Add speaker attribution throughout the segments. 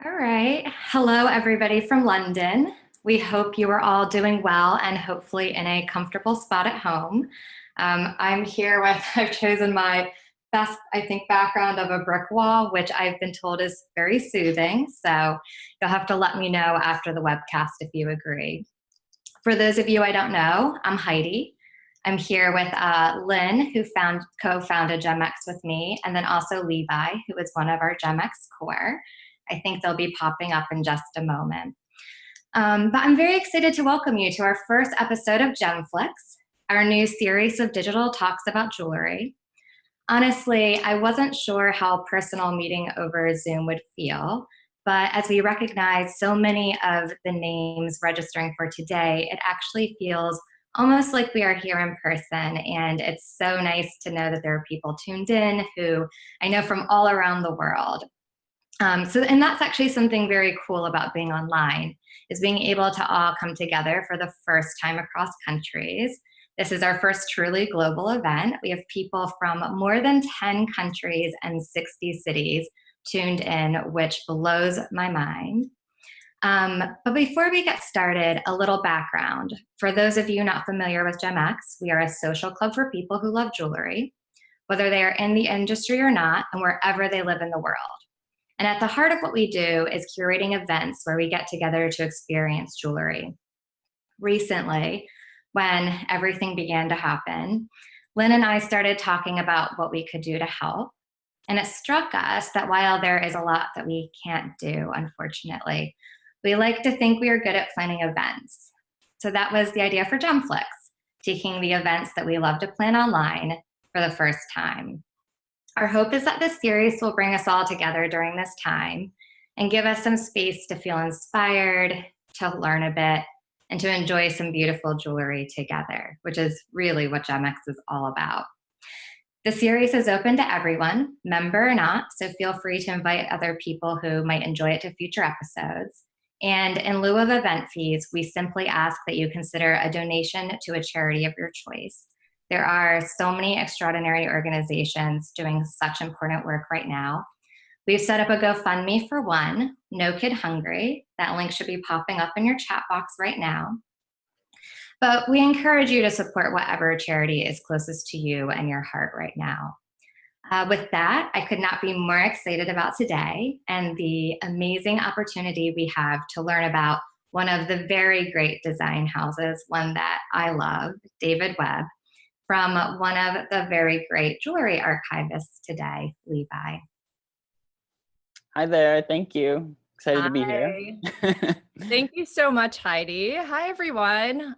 Speaker 1: All right. Hello, everybody from London. We hope you are all doing well and hopefully in a comfortable spot at home. I'm here with, I've chosen my best, I think, background of a brick wall, which I've been told is very soothing. So you'll have to let me know after the webcast if you agree. For those of you I don't know, I'm Heidi. I'm here with Lin, who co-founded GemX with me, and then also Levi, who is one of our GemX core. I think they'll be popping up in just a moment. But I'm very excited to welcome you to our first episode of GemFlix, our new series of digital talks about jewelry. Honestly, I wasn't sure how personal meeting over Zoom would feel, but as we recognize so many of the names registering for today, it actually feels almost like we are here in person, and it's so nice to know that there are people tuned in who I know from all around the world. And that's actually something very cool about being online, is being able to all come together for the first time across countries. This is our first truly global event. We have people from more than 10 countries and 60 cities tuned in, which blows my mind. But before we get started, a little background. For those of you not familiar with GemX, we are a social club for people who love jewelry, whether they are in the industry or not, and wherever they live in the world. And at the heart of what we do is curating events where we get together to experience jewelry. Recently, when everything began to happen, Lynn and I started talking about what we could do to help. And it struck us that while there is a lot that we can't do, unfortunately, we like to think we are good at planning events. So that was the idea for GemFlix, taking the events that we love to plan online for the first time. Our hope is that this series will bring us all together during this time and give us some space to feel inspired, to learn a bit, and to enjoy some beautiful jewelry together, which is really what GemX is all about. The series is open to everyone, member or not, so feel free to invite other people who might enjoy it to future episodes. And in lieu of event fees, we simply ask that you consider a donation to a charity of your choice. There are so many extraordinary organizations doing such important work right now. We've set up a GoFundMe for one, No Kid Hungry. That link should be popping up in your chat box right now. But we encourage you to support whatever charity is closest to you and your heart right now. With that, I could not be more excited about today and the amazing opportunity we have to learn about one of the very great design houses, one that I love, David Webb, from one of the very great jewelry archivists today, Levi.
Speaker 2: Hi there, thank you. Excited to be here.
Speaker 3: Thank you so much, Heidi. Hi, everyone.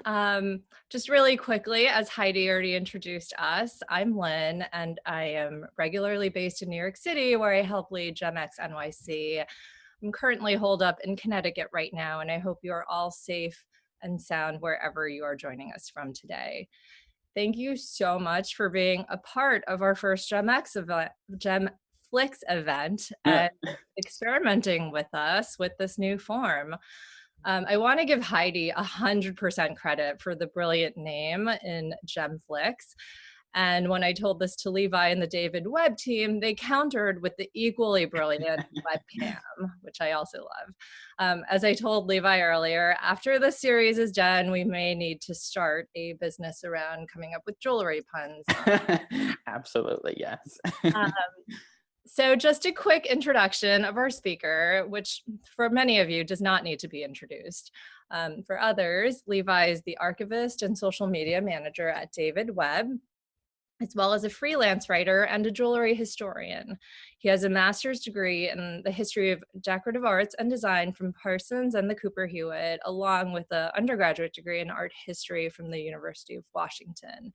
Speaker 3: Just really quickly, as Heidi already introduced us, I'm Lynn, and I am regularly based in New York City, where I help lead GemX NYC. I'm currently holed up in Connecticut right now, and I hope you are all safe and sound wherever you are joining us from today. Thank you so much for being a part of our first GemX event, GemFlix event, and experimenting with us with this new form. I want to give Heidi 100% credit for the brilliant name in GemFlix. And when I told this to Levi and the David Webb team, they countered with the equally brilliant webcam, which I also love. As I told Levi earlier, after this series is done, we may need to start a business around coming up with jewelry puns.
Speaker 2: Absolutely, yes.
Speaker 3: So just a quick introduction of our speaker, which for many of you does not need to be introduced. For others, Levi is the archivist and social media manager at David Webb, as well as a freelance writer and a jewelry historian. He has a master's degree in the history of decorative arts and design from Parsons and the Cooper Hewitt, along with an undergraduate degree in art history from the University of Washington.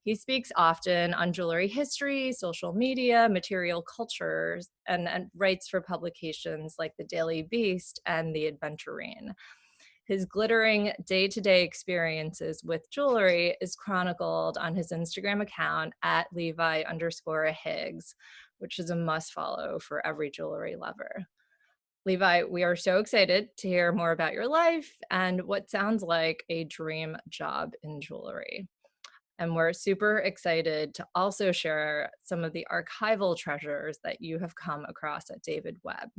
Speaker 3: He speaks often on jewelry history, social media, material cultures, and writes for publications like the Daily Beast and the Adventurine. His glittering day-to-day experiences with jewelry is chronicled on his Instagram account at Levi_Higgs, which is a must follow for every jewelry lover. Levi, we are so excited to hear more about your life and what sounds like a dream job in jewelry. And we're super excited to also share some of the archival treasures that you have come across at David Webb.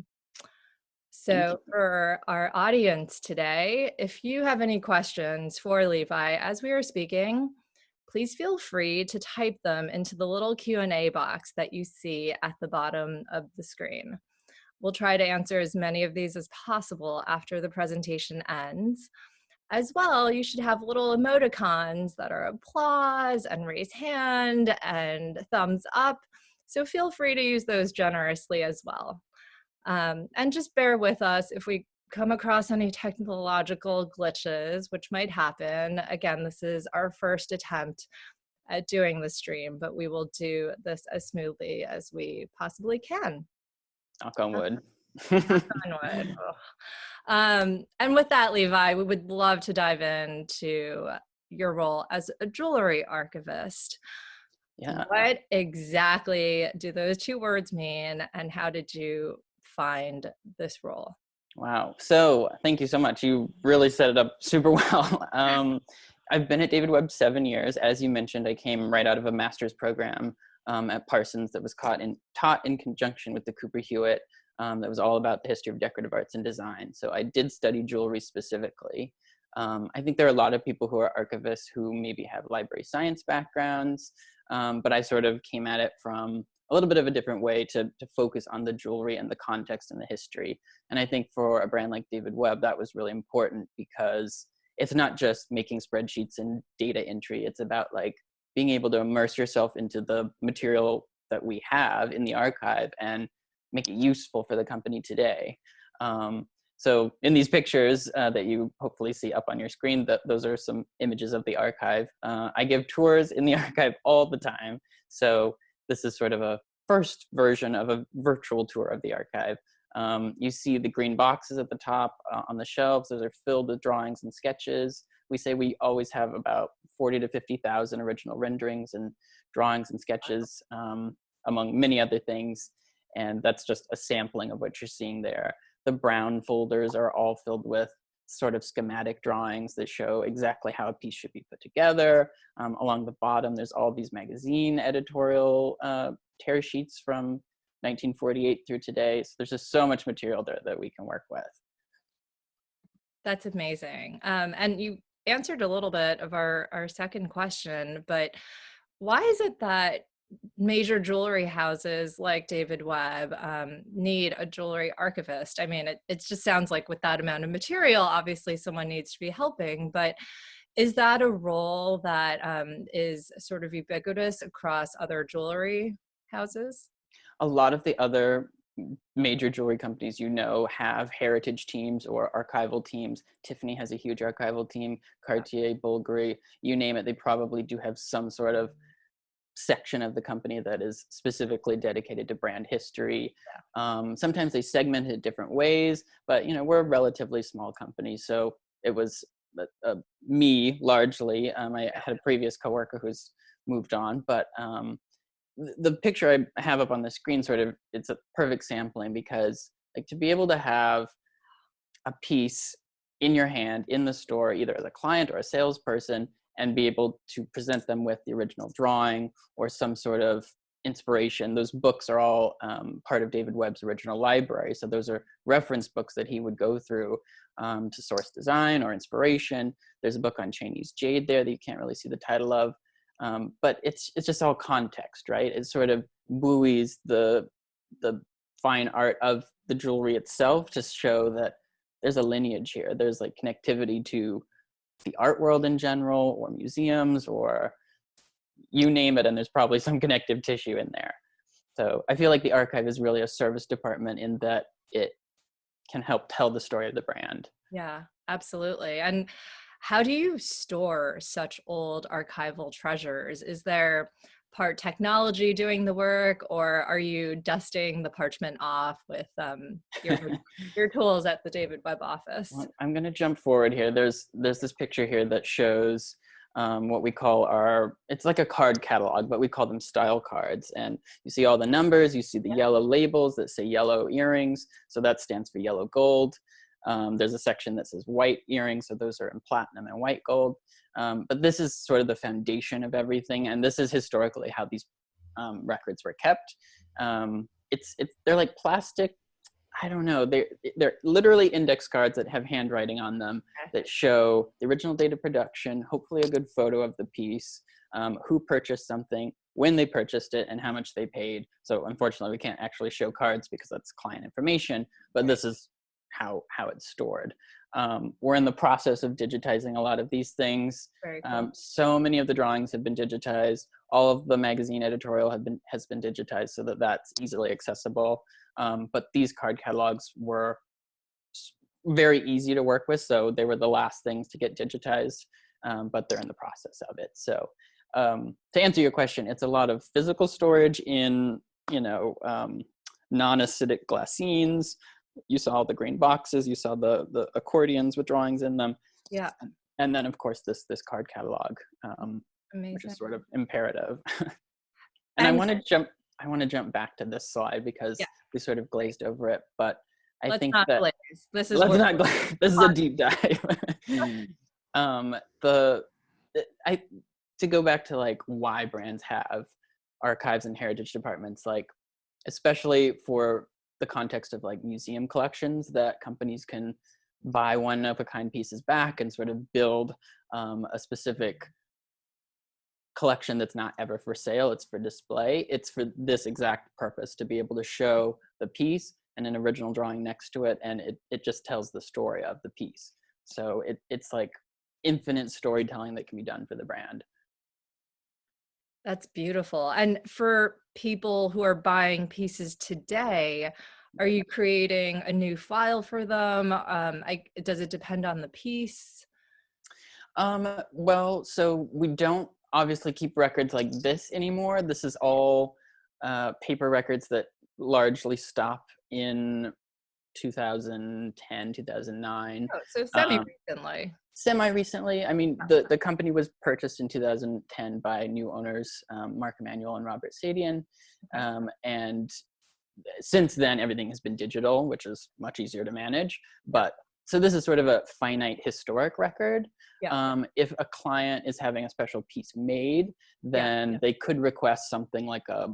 Speaker 3: So for our audience today, if you have any questions for Levi as we are speaking, please feel free to type them into the little Q&A box that you see at the bottom of the screen. We'll try to answer as many of these as possible after the presentation ends. As well, you should have little emoticons that are applause and raise hand and thumbs up. So feel free to use those generously as well. And just bear with us if we come across any technological glitches, which might happen. Again, this is our first attempt at doing the stream, but we will do this as smoothly as we possibly can.
Speaker 2: Knock on wood.
Speaker 3: Knock on wood. And with that, Levi, we would love to dive into your role as a jewelry archivist.
Speaker 2: Yeah.
Speaker 3: What exactly do those two words mean, and how did you find this role?
Speaker 2: Wow. So thank you so much. You really set it up super well. I've been at David Webb 7 years. As you mentioned, I came right out of a master's program at Parsons that was taught in conjunction with the Cooper Hewitt that was all about the history of decorative arts and design. So I did study jewelry specifically. I think there are a lot of people who are archivists who maybe have library science backgrounds, but I sort of came at it from a little bit of a different way to focus on the jewelry and the context and the history. And I think for a brand like David Webb, that was really important because it's not just making spreadsheets and data entry. It's about like being able to immerse yourself into the material that we have in the archive and make it useful for the company today. So in these pictures that you hopefully see up on your screen, those are some images of the archive. I give tours in the archive all the time. So this is sort of a first version of a virtual tour of the archive. You see the green boxes at the top on the shelves. Those are filled with drawings and sketches. We say we always have about 40 to 50,000 original renderings and drawings and sketches, among many other things. And that's just a sampling of what you're seeing there. The brown folders are all filled with sort of schematic drawings that show exactly how a piece should be put together. Along the bottom, there's all these magazine editorial tear sheets from 1948 through today. So there's just so much material there that we can work with.
Speaker 3: That's amazing. And you answered a little bit of our second question, but why is it that major jewelry houses like David Webb need a jewelry archivist? I mean, it just sounds like with that amount of material, obviously someone needs to be helping, but is that a role that is sort of ubiquitous across other jewelry houses?
Speaker 2: A lot of the other major jewelry companies, have heritage teams or archival teams. Tiffany has a huge archival team, Cartier, Bulgari, you name it, they probably do have some sort of section of the company that is specifically dedicated to brand history. Sometimes they segment it different ways, but we're a relatively small company, so it was me largely. I had a previous coworker who's moved on, but the picture I have up on the screen it's a perfect sampling, because like to be able to have a piece in your hand in the store, either as a client or a salesperson, and be able to present them with the original drawing or some sort of inspiration. Those books are all part of David Webb's original library. So those are reference books that he would go through to source design or inspiration. There's a book on Chinese jade there that you can't really see the title of. But it's just all context, right? It sort of buoys the fine art of the jewelry itself to show that there's a lineage here. There's like connectivity to the art world in general, or museums, or you name it, and there's probably some connective tissue in there. So I feel like the archive is really a service department in that it can help tell the story of the brand.
Speaker 3: Yeah, absolutely. And how do you store such old archival treasures? Is there part technology doing the work, or are you dusting the parchment off with your tools at the David Webb office?
Speaker 2: Well, I'm going to jump forward here. There's this picture here that shows what we call it's like a card catalog, but we call them style cards. And you see all the numbers, you see the yellow labels that say yellow earrings. So that stands for yellow gold. There's a section that says white earrings, so those are in platinum and white gold. But this is sort of the foundation of everything, and this is historically how these records were kept. They're like plastic. I don't know. They're literally index cards that have handwriting on them that show the original date of production, hopefully a good photo of the piece, who purchased something, when they purchased it, and how much they paid. So unfortunately, we can't actually show cards because that's client information, but this is how it's stored. We're in the process of digitizing a lot of these things.
Speaker 3: Very cool.
Speaker 2: So many of the drawings have been digitized. All of the magazine editorial has been digitized so that that's easily accessible. But these card catalogs were very easy to work with, so they were the last things to get digitized, but they're in the process of it. So to answer your question, it's a lot of physical storage in, non-acidic glassines. You saw the green boxes, you saw the accordions with drawings in them.
Speaker 3: Yeah.
Speaker 2: And then of course this card catalog, which is sort of imperative. And I want to jump back to this slide because we sort of glazed over it, but I think that
Speaker 3: glaze. This is
Speaker 2: this is a deep dive. To go back to like why brands have archives and heritage departments, like especially for the context of like museum collections, that companies can buy one of a kind pieces back and sort of build a specific collection that's not ever for sale, it's for display. It's for this exact purpose, to be able to show the piece and an original drawing next to it, and it just tells the story of the piece. So it's like infinite storytelling that can be done for the brand.
Speaker 3: That's beautiful. And for people who are buying pieces today, are you creating a new file for them? Does it depend on the piece?
Speaker 2: Well, so we don't obviously keep records like this anymore. This is all paper records that largely stop in 2010, 2009.
Speaker 3: Oh, so semi-recently.
Speaker 2: Semi-recently. I mean, the company was purchased in 2010 by new owners, Mark Emanuel and Robert Sadian. And since then, everything has been digital, which is much easier to manage. But so this is sort of a finite historic record. If a client is having a special piece made, then they could request something like a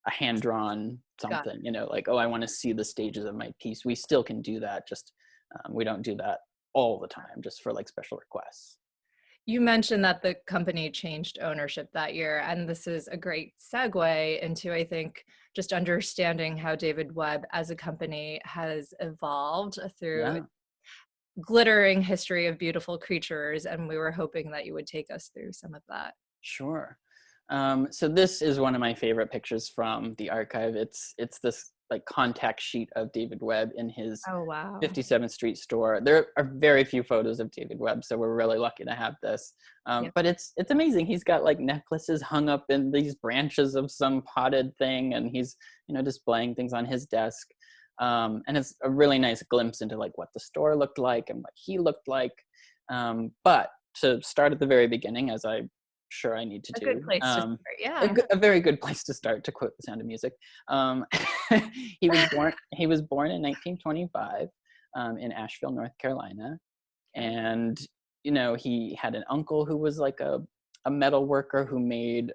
Speaker 2: hand-drawn something, like, oh, I want to see the stages of my piece. We still can do that, just we don't do that all the time, just for like special requests.
Speaker 3: You mentioned that the company changed ownership that year, and this is a great segue into, I think, just understanding how David Webb as a company has evolved through glittering history of beautiful creatures, and we were hoping that you would take us through some of that.
Speaker 2: Sure. So this is one of my favorite pictures from the archive. It's this like contact sheet of David Webb in his 57th Street store. There are very few photos of David Webb, so we're really lucky to have this. But it's amazing. He's got like necklaces hung up in these branches of some potted thing, and he's displaying things on his desk. And it's a really nice glimpse into like what the store looked like and what he looked like. But to start at the very beginning, as I'm sure I need to do.
Speaker 3: A good place to start,
Speaker 2: a very good place to start, to quote The Sound of Music. He was born in 1925 in Asheville, North Carolina. And, he had an uncle who was like a metal worker who made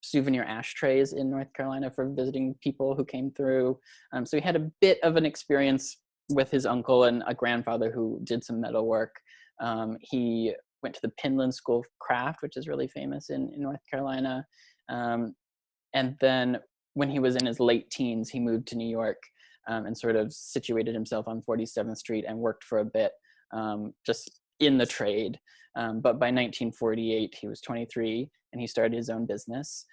Speaker 2: souvenir ashtrays in North Carolina for visiting people who came through. So he had a bit of an experience with his uncle and a grandfather who did some metal work. He went to the Penland School of Craft, which is really famous in North Carolina. And then when he was in his late teens, he moved to New York and sort of situated himself on 47th Street and worked for a bit just in the trade. But by 1948, he was 23 and he started his own business.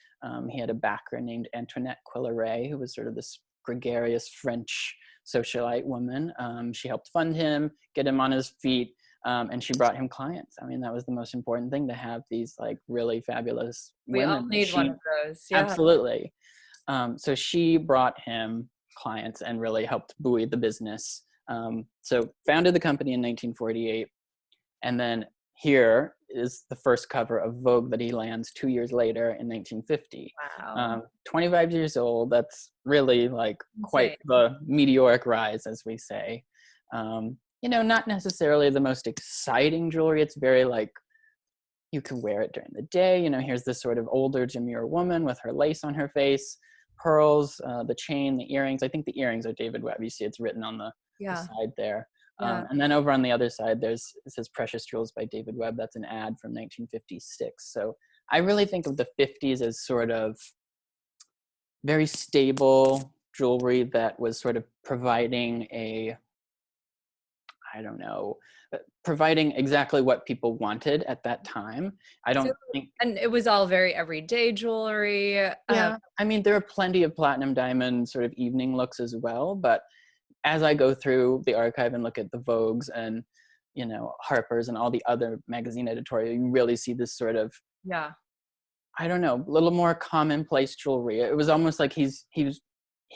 Speaker 2: He had a backer named Antoinette Quilleret, who was sort of this gregarious French socialite woman. She helped fund him, get him on his feet, and she brought him clients. I mean, that was the most important thing, to have these like really fabulous women.
Speaker 3: We all need one of those. Yeah.
Speaker 2: Absolutely. So she brought him clients and really helped buoy the business. So founded the company in 1948. And then here is the first cover of Vogue that he lands 2 years later in 1950.
Speaker 3: Wow.
Speaker 2: 25 years old. That's really like quite the meteoric rise, as we say. Not necessarily the most exciting jewelry. It's very like, you can wear it during the day. Here's this sort of older, demure woman with her lace on her face, pearls, the chain, the earrings. I think the earrings are David Webb. You see it's written on the side there.
Speaker 3: Yeah.
Speaker 2: And then over on the other side, it says Precious Jewels by David Webb. That's an ad from 1956. So I really think of the 50s as sort of very stable jewelry that was sort of providing providing exactly what people wanted at that time. I don't think.
Speaker 3: And it was all very everyday jewelry.
Speaker 2: Yeah. I mean, there are plenty of platinum diamond sort of evening looks as well, but as I go through the archive and look at the Vogues and, you know, Harper's and all the other magazine editorial, you really see this sort of, I don't know, a little more commonplace jewelry. It was almost like he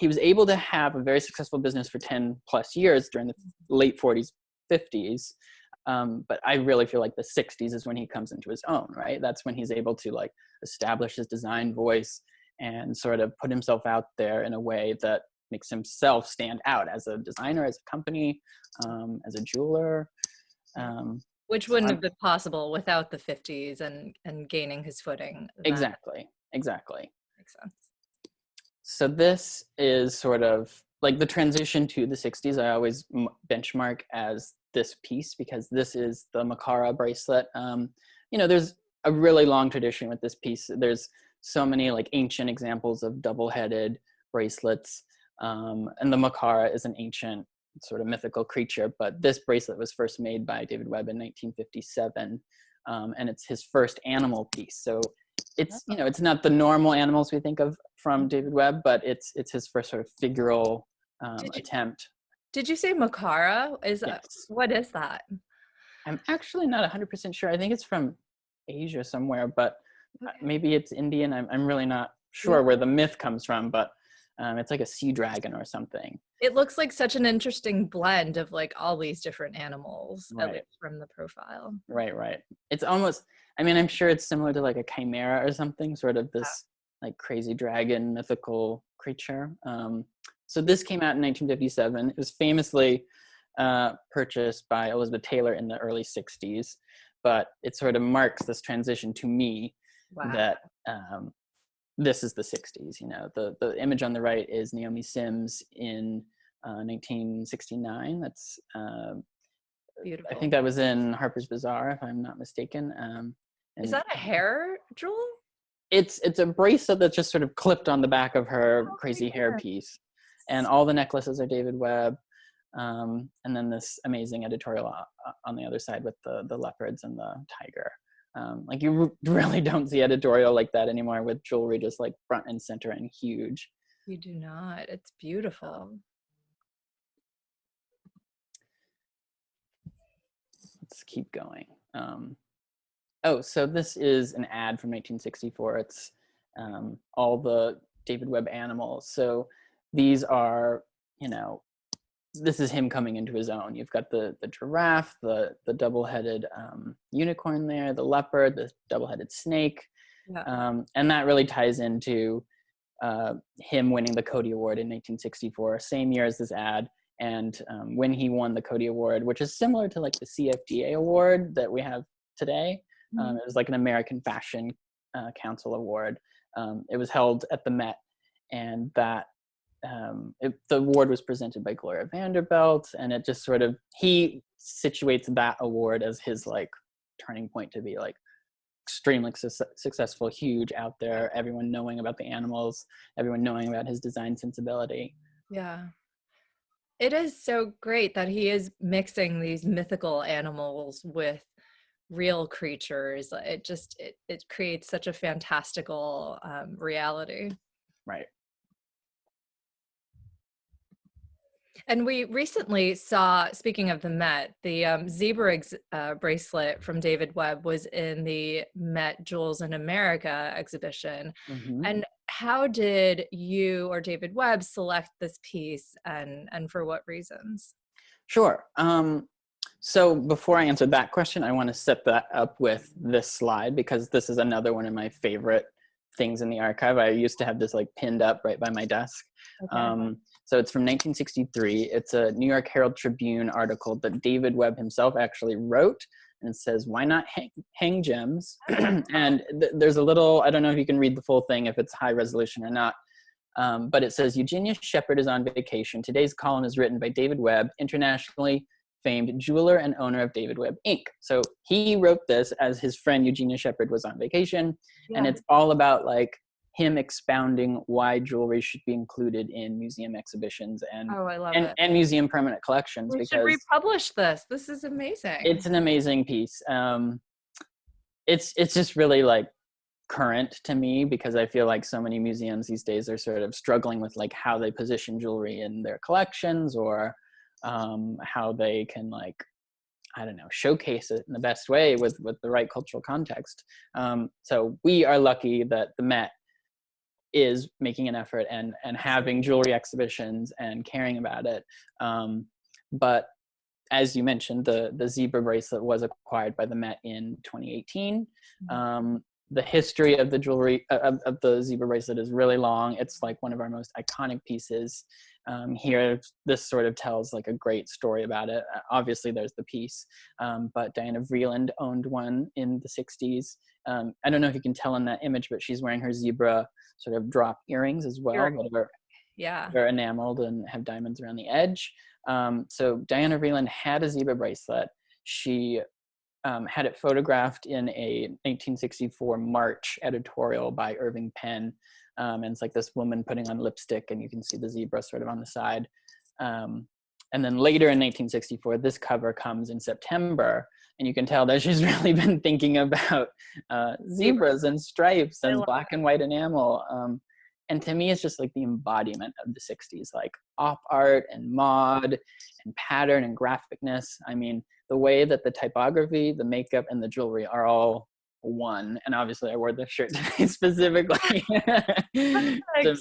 Speaker 2: was able to have a very successful business for 10 plus years during the late 40s, 50s. But I really feel like the 60s is when he comes into his own, right? That's when he's able to like establish his design voice and sort of put himself out there in a way that makes himself stand out as a designer, as a company, as a jeweler.
Speaker 3: Which wouldn't have been possible without the 50s and gaining his footing.
Speaker 2: Exactly.
Speaker 3: Makes sense.
Speaker 2: So this is sort of like the transition to the 60s. I always benchmark as this piece because this is the Macara bracelet. You know, there's a really long tradition with this piece. There's so many like ancient examples of double-headed bracelets. And the Macara is an ancient sort of mythical creature, but this bracelet was first made by David Webb in 1957, and it's his first animal piece. So it's, you know, it's not the normal animals we think of from David Webb, but it's his first sort of figural attempt.
Speaker 3: Did you say Macara?
Speaker 2: Yes.
Speaker 3: What is that?
Speaker 2: I'm actually not 100% sure. I think it's from Asia somewhere, but maybe it's Indian. I'm really not sure where the myth comes from, but it's like a sea dragon or something.
Speaker 3: It looks like such an interesting blend of like all these different animals from the profile.
Speaker 2: Right. It's almost, I mean, I'm sure it's similar to like a chimera or something, sort of this like crazy dragon mythical creature. So this came out in 1957. It was famously purchased by Elizabeth Taylor in the early 60s, but it sort of marks this transition to me that this is the 60s. You know, the image on the right is Naomi Sims in 1969. That's
Speaker 3: beautiful.
Speaker 2: I think that was in Harper's Bazaar, if I'm not mistaken.
Speaker 3: Is that a hair jewel?
Speaker 2: It's a bracelet that's just sort of clipped on the back of her crazy hair piece, and all the necklaces are David Webb. And then this amazing editorial on the other side with the leopards and the tiger. Like you really don't see editorial like that anymore with jewelry just like front and center and huge.
Speaker 3: You do not. It's beautiful.
Speaker 2: Let's keep going. So this is an ad from 1964. It's all the David Webb animals. So these are, you know, this is him coming into his own. You've got the giraffe, the double-headed unicorn there, the leopard, the double-headed snake. And that really ties into him winning the Coty Award in 1964, same year as this ad. And when he won the Coty Award, which is similar to like the CFDA award that we have today, it was like an American Fashion Council award. It was held at the Met, and that the award was presented by Gloria Vanderbilt, and it just sort of, he situates that award as his like turning point to be like extremely successful, huge, out there, everyone knowing about the animals, everyone knowing about his design sensibility.
Speaker 3: Yeah. It is so great that he is mixing these mythical animals with real creatures. It creates such a fantastical reality.
Speaker 2: Right.
Speaker 3: And we recently saw, speaking of the Met, the zebra bracelet from David Webb was in the Met Jewels in America exhibition. And how did you or David Webb select this piece, and for what reasons?
Speaker 2: Sure. So before I answer that question, I want to set that up with this slide, because this is another one of my favorite things in the archive. I used to have this like pinned up right by my desk. Okay. So it's from 1963. It's a New York Herald Tribune article that David Webb himself actually wrote. And it says, why not hang gems? And there's a little, I don't know if you can read the full thing, if it's high resolution or not. But it says, Eugenia Shepherd is on vacation. Today's column is written by David Webb, internationally famed jeweler and owner of David Webb Inc. So he wrote this as his friend Eugenia Shepherd was on vacation.
Speaker 3: Yeah.
Speaker 2: And it's all about like him expounding why jewelry should be included in museum exhibitions and
Speaker 3: I love
Speaker 2: and,
Speaker 3: it.
Speaker 2: and museum permanent collections.
Speaker 3: We should
Speaker 2: because
Speaker 3: republish this. This is amazing.
Speaker 2: it's an amazing piece. It's just really like current to me, because I feel like so many museums these days are sort of struggling with like how they position jewelry in their collections, or how they can, like, I don't know, showcase it in the best way with the right cultural context. So we are lucky that the Met is making an effort and having jewelry exhibitions and caring about it. But as you mentioned, the zebra bracelet was acquired by the Met in 2018. The history of the jewelry of the zebra bracelet is really long. It's like one of our most iconic pieces. Here, this sort of tells like a great story about it. Obviously, there's the piece, but Diana Vreeland owned one in the 60s. I don't know if you can tell in that image, but she's wearing her zebra sort of drop earrings as well, they're enameled and have diamonds around the edge. So Diana Vreeland had a zebra bracelet. She had it photographed in a 1964 March editorial by Irving Penn. And it's like this woman putting on lipstick, and you can see the zebra sort of on the side. And then later in 1964, this cover comes in September, and you can tell that she's really been thinking about zebras and stripes and black and white enamel. And to me, it's just like the embodiment of the 60s, like op art and mod and pattern and graphicness. I mean, the way that the typography, the makeup, and the jewelry are all one. And obviously I wore this shirt today specifically to match.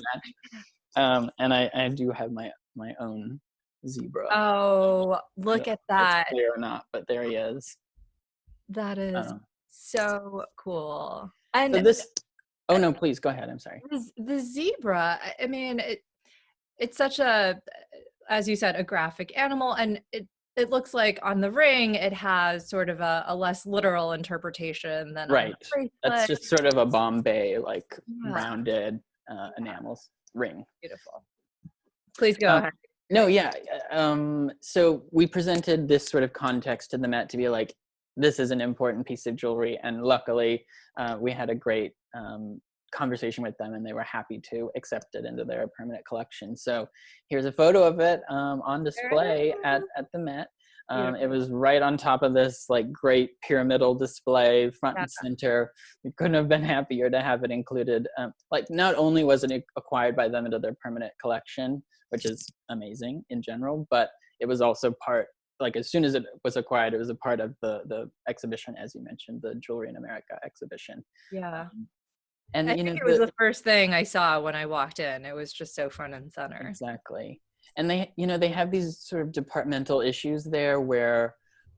Speaker 2: And I do have my own zebra.
Speaker 3: Oh, look at that.
Speaker 2: Clear or not, but there he is.
Speaker 3: That is so cool. And
Speaker 2: so this, oh no, please go ahead. I'm sorry.
Speaker 3: The zebra, I mean, it's such a, as you said, a graphic animal, and it looks like on the ring it has sort of a less literal interpretation than
Speaker 2: right. That's just sort of a Bombay, like rounded enamels ring.
Speaker 3: Beautiful. Please go ahead.
Speaker 2: No, yeah. So we presented this sort of context to the Met to be like, this is an important piece of jewelry, and luckily we had a great conversation with them, and they were happy to accept it into their permanent collection. So here's a photo of it on display at the Met. It was right on top of this like great pyramidal display, front and center. We couldn't have been happier to have it included. Like, not only was it acquired by them into their permanent collection, which is amazing in general, but it was also part, like as soon as it was acquired, it was a part of the exhibition, as you mentioned, the Jewelry in America exhibition.
Speaker 3: Yeah.
Speaker 2: And
Speaker 3: I think it was the first thing I saw when I walked in. It was just so front and center.
Speaker 2: Exactly. And they have these sort of departmental issues there where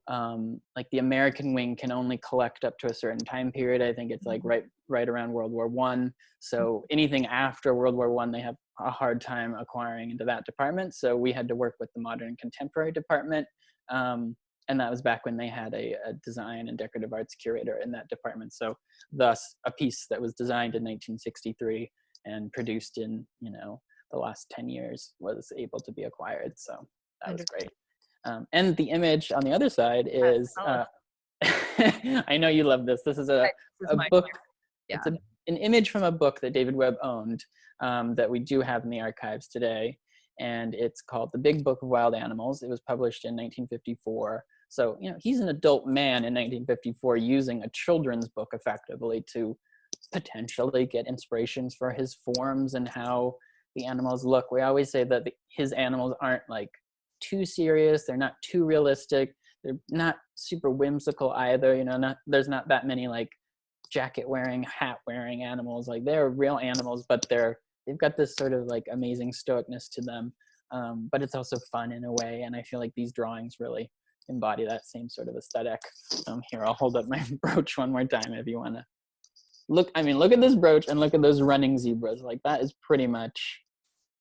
Speaker 2: like the American wing can only collect up to a certain time period. I think it's like right around World War I. So anything after World War I, they have a hard time acquiring into that department. So we had to work with the modern and contemporary department. And that was back when they had a design and decorative arts curator in that department. So thus a piece that was designed in 1963 and produced in, the last 10 years was able to be acquired. So that was great. And the image on the other side is, I know you love this. This is a book. Yeah. It's an image from a book that David Webb owned that we do have in the archives today. And it's called The Big Book of Wild Animals. It was published in 1954. So, he's an adult man in 1954 using a children's book effectively to potentially get inspirations for his forms and how the animals look. We always say that his animals aren't like too serious. They're not too realistic. They're not super whimsical either. There's not that many like jacket wearing, hat wearing animals. Like, they're real animals, but they've got this sort of like amazing stoicness to them. But it's also fun in a way. And I feel like these drawings really embody that same sort of aesthetic. Here, I'll hold up my brooch one more time if you want to look. I mean, look at this brooch and look at those running zebras. Like, that is pretty much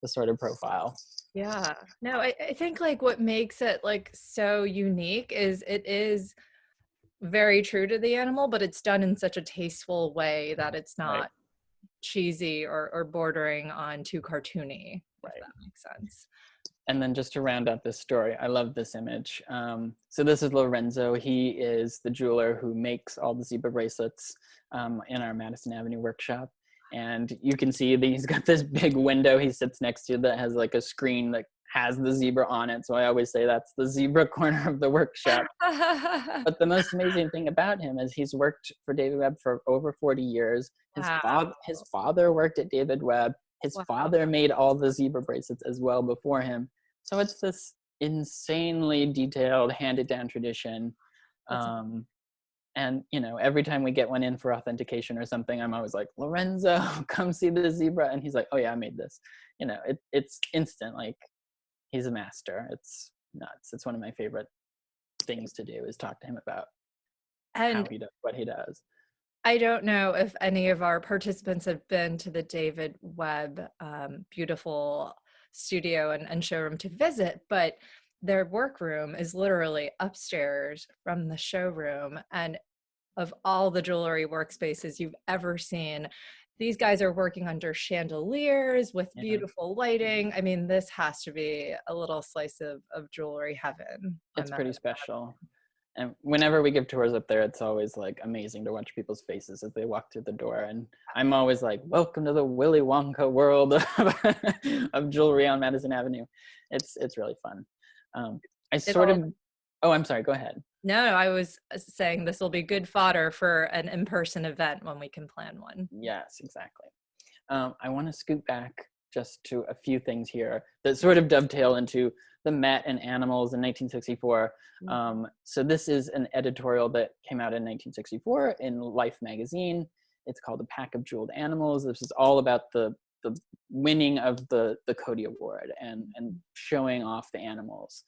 Speaker 2: the sort of profile.
Speaker 3: Yeah. No, I think like what makes it like so unique is it is very true to the animal, but it's done in such a tasteful way that it's not cheesy or bordering on too cartoony,
Speaker 2: Right.
Speaker 3: if that makes sense.
Speaker 2: And then just to round out this story, I love this image. So this is Lorenzo. He is the jeweler who makes all the zebra bracelets in our Madison Avenue workshop. And you can see that he's got this big window he sits next to that has like a screen that has the zebra on it. So I always say that's the zebra corner of the workshop. But the most amazing thing about him is he's worked for David Webb for over 40 years. His father worked at David Webb. His father made all the zebra bracelets as well before him. So it's this insanely detailed, handed down tradition. And, you know, every time we get one in for authentication or something, I'm always like, Lorenzo, come see the zebra. And he's like, oh yeah, I made this. You know, it's instant. Like, he's a master. It's nuts. It's one of my favorite things to do is talk to him about how he does what he does.
Speaker 3: I don't know if any of our participants have been to the David Webb beautiful studio and showroom to visit, but their workroom is literally upstairs from the showroom. And of all the jewelry workspaces you've ever seen, these guys are working under chandeliers with beautiful lighting. I mean, this has to be a little slice of jewelry heaven.
Speaker 2: It's pretty special. And whenever we give tours up there, it's always like amazing to watch people's faces as they walk through the door. And I'm always like, welcome to the Willy Wonka world of jewelry on Madison Avenue. It's really fun. Oh, I'm sorry, go ahead.
Speaker 3: No, I was saying this will be good fodder for an in-person event when we can plan one.
Speaker 2: Yes, exactly. I want to scoot back just to a few things here that sort of dovetail into the Met and animals in 1964. So this is an editorial that came out in 1964 in Life magazine. It's called A Pack of Jeweled Animals. This is all about the winning of the Cody Award and showing off the animals.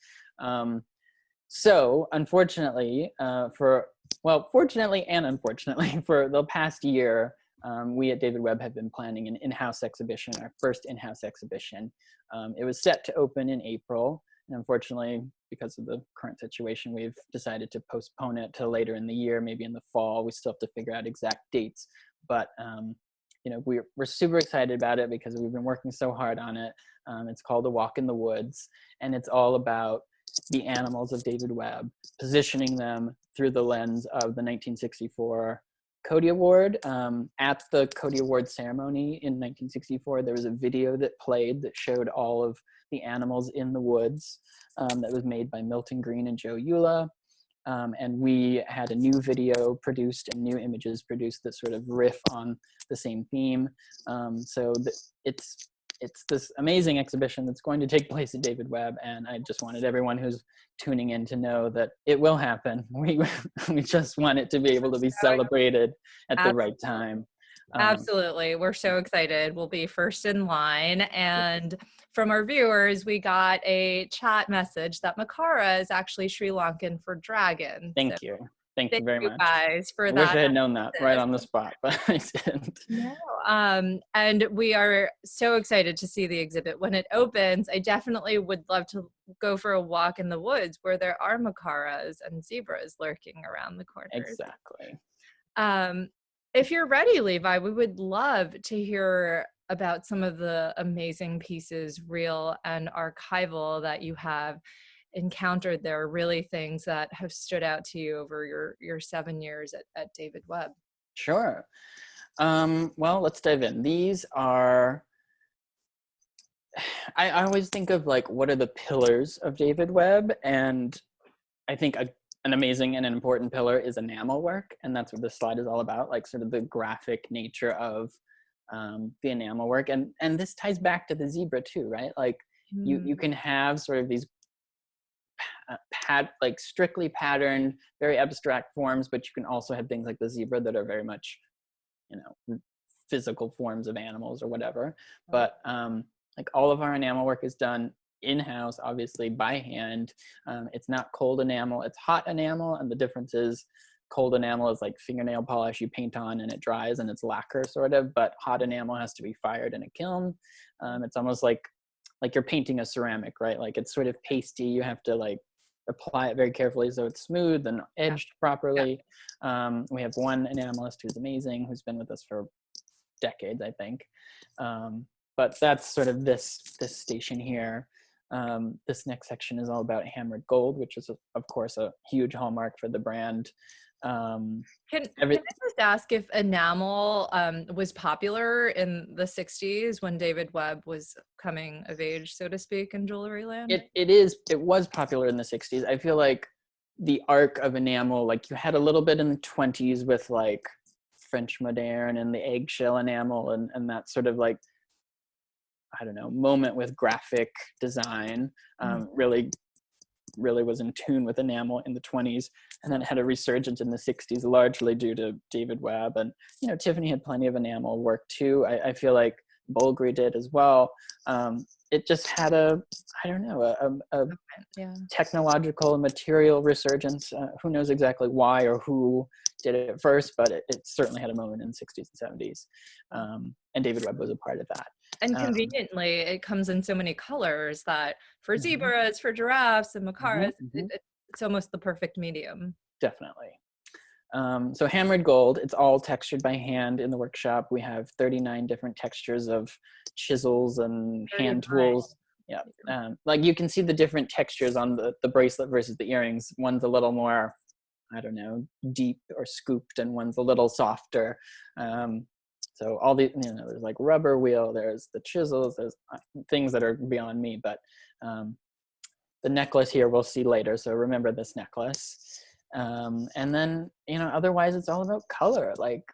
Speaker 2: So unfortunately, fortunately and unfortunately, for the past year, we at David Webb have been planning an in-house exhibition, our first in-house exhibition. It was set to open in April, and unfortunately, because of the current situation, we've decided to postpone it to later in the year, maybe in the fall. We still have to figure out exact dates, but you know, we're super excited about it because we've been working so hard on it. It's called A Walk in the Woods, and it's all about the animals of David Webb, positioning them through the lens of the 1964 Cody Award. At the Cody Award ceremony in 1964, there was a video that played that showed all of the animals in the woods that was made by Milton Green and Joe Eula. And we had a new video produced and new images produced that sort of riff on the same theme. So it's this amazing exhibition that's going to take place at David Webb, and I just wanted everyone who's tuning in to know that it will happen. We just want it to be able to be celebrated at the right time.
Speaker 3: Absolutely. We're so excited. We'll be first in line. And from our viewers, we got a chat message that Makara is actually Sri Lankan for dragon.
Speaker 2: Thank you. Thank you very much.
Speaker 3: Guys for
Speaker 2: I
Speaker 3: that.
Speaker 2: wish I had known that right on the spot, but I didn't.
Speaker 3: No. And we are so excited to see the exhibit when it opens. I definitely would love to go for a walk in the woods where there are Makaras and zebras lurking around the corners.
Speaker 2: Exactly.
Speaker 3: If you're ready, Levi, we would love to hear about some of the amazing pieces, real and archival, that you have encountered. There are really things that have stood out to you over your 7 years at David Webb.
Speaker 2: Sure. Well, let's dive in. These are, I always think of like, what are the pillars of David Webb? And I think an amazing and an important pillar is enamel work. And that's what this slide is all about, like sort of the graphic nature of the enamel work. And this ties back to the zebra too, right? Like you can have sort of these like strictly patterned, very abstract forms, but you can also have things like the zebra that are very much, you know, physical forms of animals or whatever. But like all of our enamel work is done in-house, obviously by hand. It's not cold enamel, it's hot enamel. And the difference is cold enamel is like fingernail polish you paint on and it dries and it's lacquer sort of, but hot enamel has to be fired in a kiln. It's almost like you're painting a ceramic, right? Like it's sort of pasty. You have to like apply it very carefully so it's smooth and edged properly. We have one enamelist who's amazing, who's been with us for decades, I think. But that's sort of this station here. This next section is all about hammered gold, which is of course a huge hallmark for the brand.
Speaker 3: Can I just ask if enamel was popular in the 60s when David Webb was coming of age, so to speak, in jewelry land?
Speaker 2: It was popular in the 60s. I feel like the arc of enamel, like you had a little bit in the 20s with like French moderne and the eggshell enamel and that sort of like, I don't know, moment with graphic design, really was in tune with enamel in the 20s, and then it had a resurgence in the 60s, largely due to David Webb. And, you know, Tiffany had plenty of enamel work too. I feel like Bulgari did as well. It just had a technological and material resurgence. Who knows exactly why or who did it first, but it certainly had a moment in the 60s and 70s. And David Webb was a part of that.
Speaker 3: And conveniently, it comes in so many colors that for zebras, for giraffes, and macaras, it's almost the perfect medium.
Speaker 2: Definitely. So hammered gold, it's all textured by hand in the workshop. We have 39 different textures of chisels and hand tools. Yeah. Like you can see the different textures on the bracelet versus the earrings. One's a little more, I don't know, deep or scooped, and one's a little softer. So all the, you know, there's like rubber wheel, there's the chisels, there's things that are beyond me, but the necklace here we'll see later. So remember this necklace. And then, you know, otherwise it's all about color. Like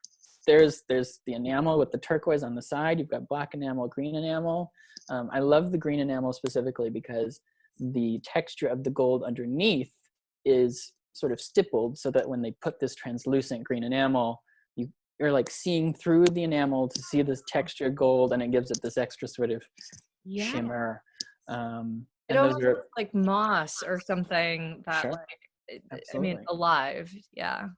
Speaker 2: there's the enamel with the turquoise on the side. You've got black enamel, green enamel. I love the green enamel specifically because the texture of the gold underneath is sort of stippled so that when they put this translucent green enamel, you're like seeing through the enamel to see this texture gold, and it gives it this extra sort of shimmer.
Speaker 3: It almost looks like moss or something that I mean, alive. Yeah.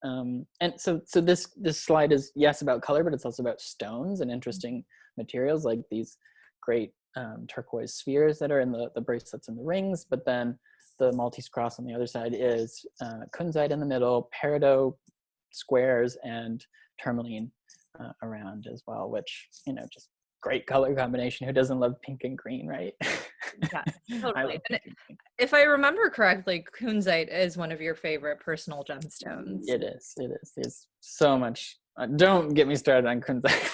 Speaker 2: And so this slide is, yes, about color, but it's also about stones and interesting materials like these great turquoise spheres that are in the bracelets and the rings. But then the Maltese cross on the other side is kunzite in the middle, peridot squares, and tourmaline around as well, which, you know, just great color combination. Who doesn't love pink and green, right?
Speaker 3: Yeah, totally. And if I remember correctly, kunzite is one of your favorite personal gemstones.
Speaker 2: It is. There's so much. Don't get me started on kunzite.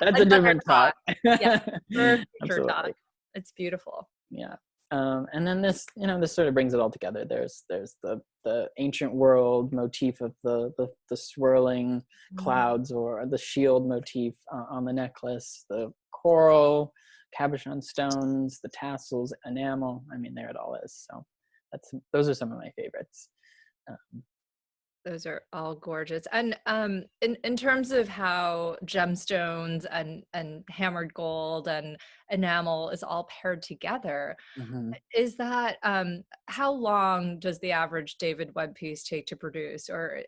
Speaker 2: That's a different talk.
Speaker 3: Yeah, for future talk. It's beautiful.
Speaker 2: Yeah. And then this, you know, this sort of brings it all together. There's the ancient world motif of the swirling clouds, or the shield motif on the necklace, the coral, cabochon stones, the tassels, enamel. I mean, there it all is. So those are some of my favorites.
Speaker 3: Those are all gorgeous. And in terms of how gemstones and hammered gold and enamel is all paired together, is that, how long does the average David Webb piece take to produce? Or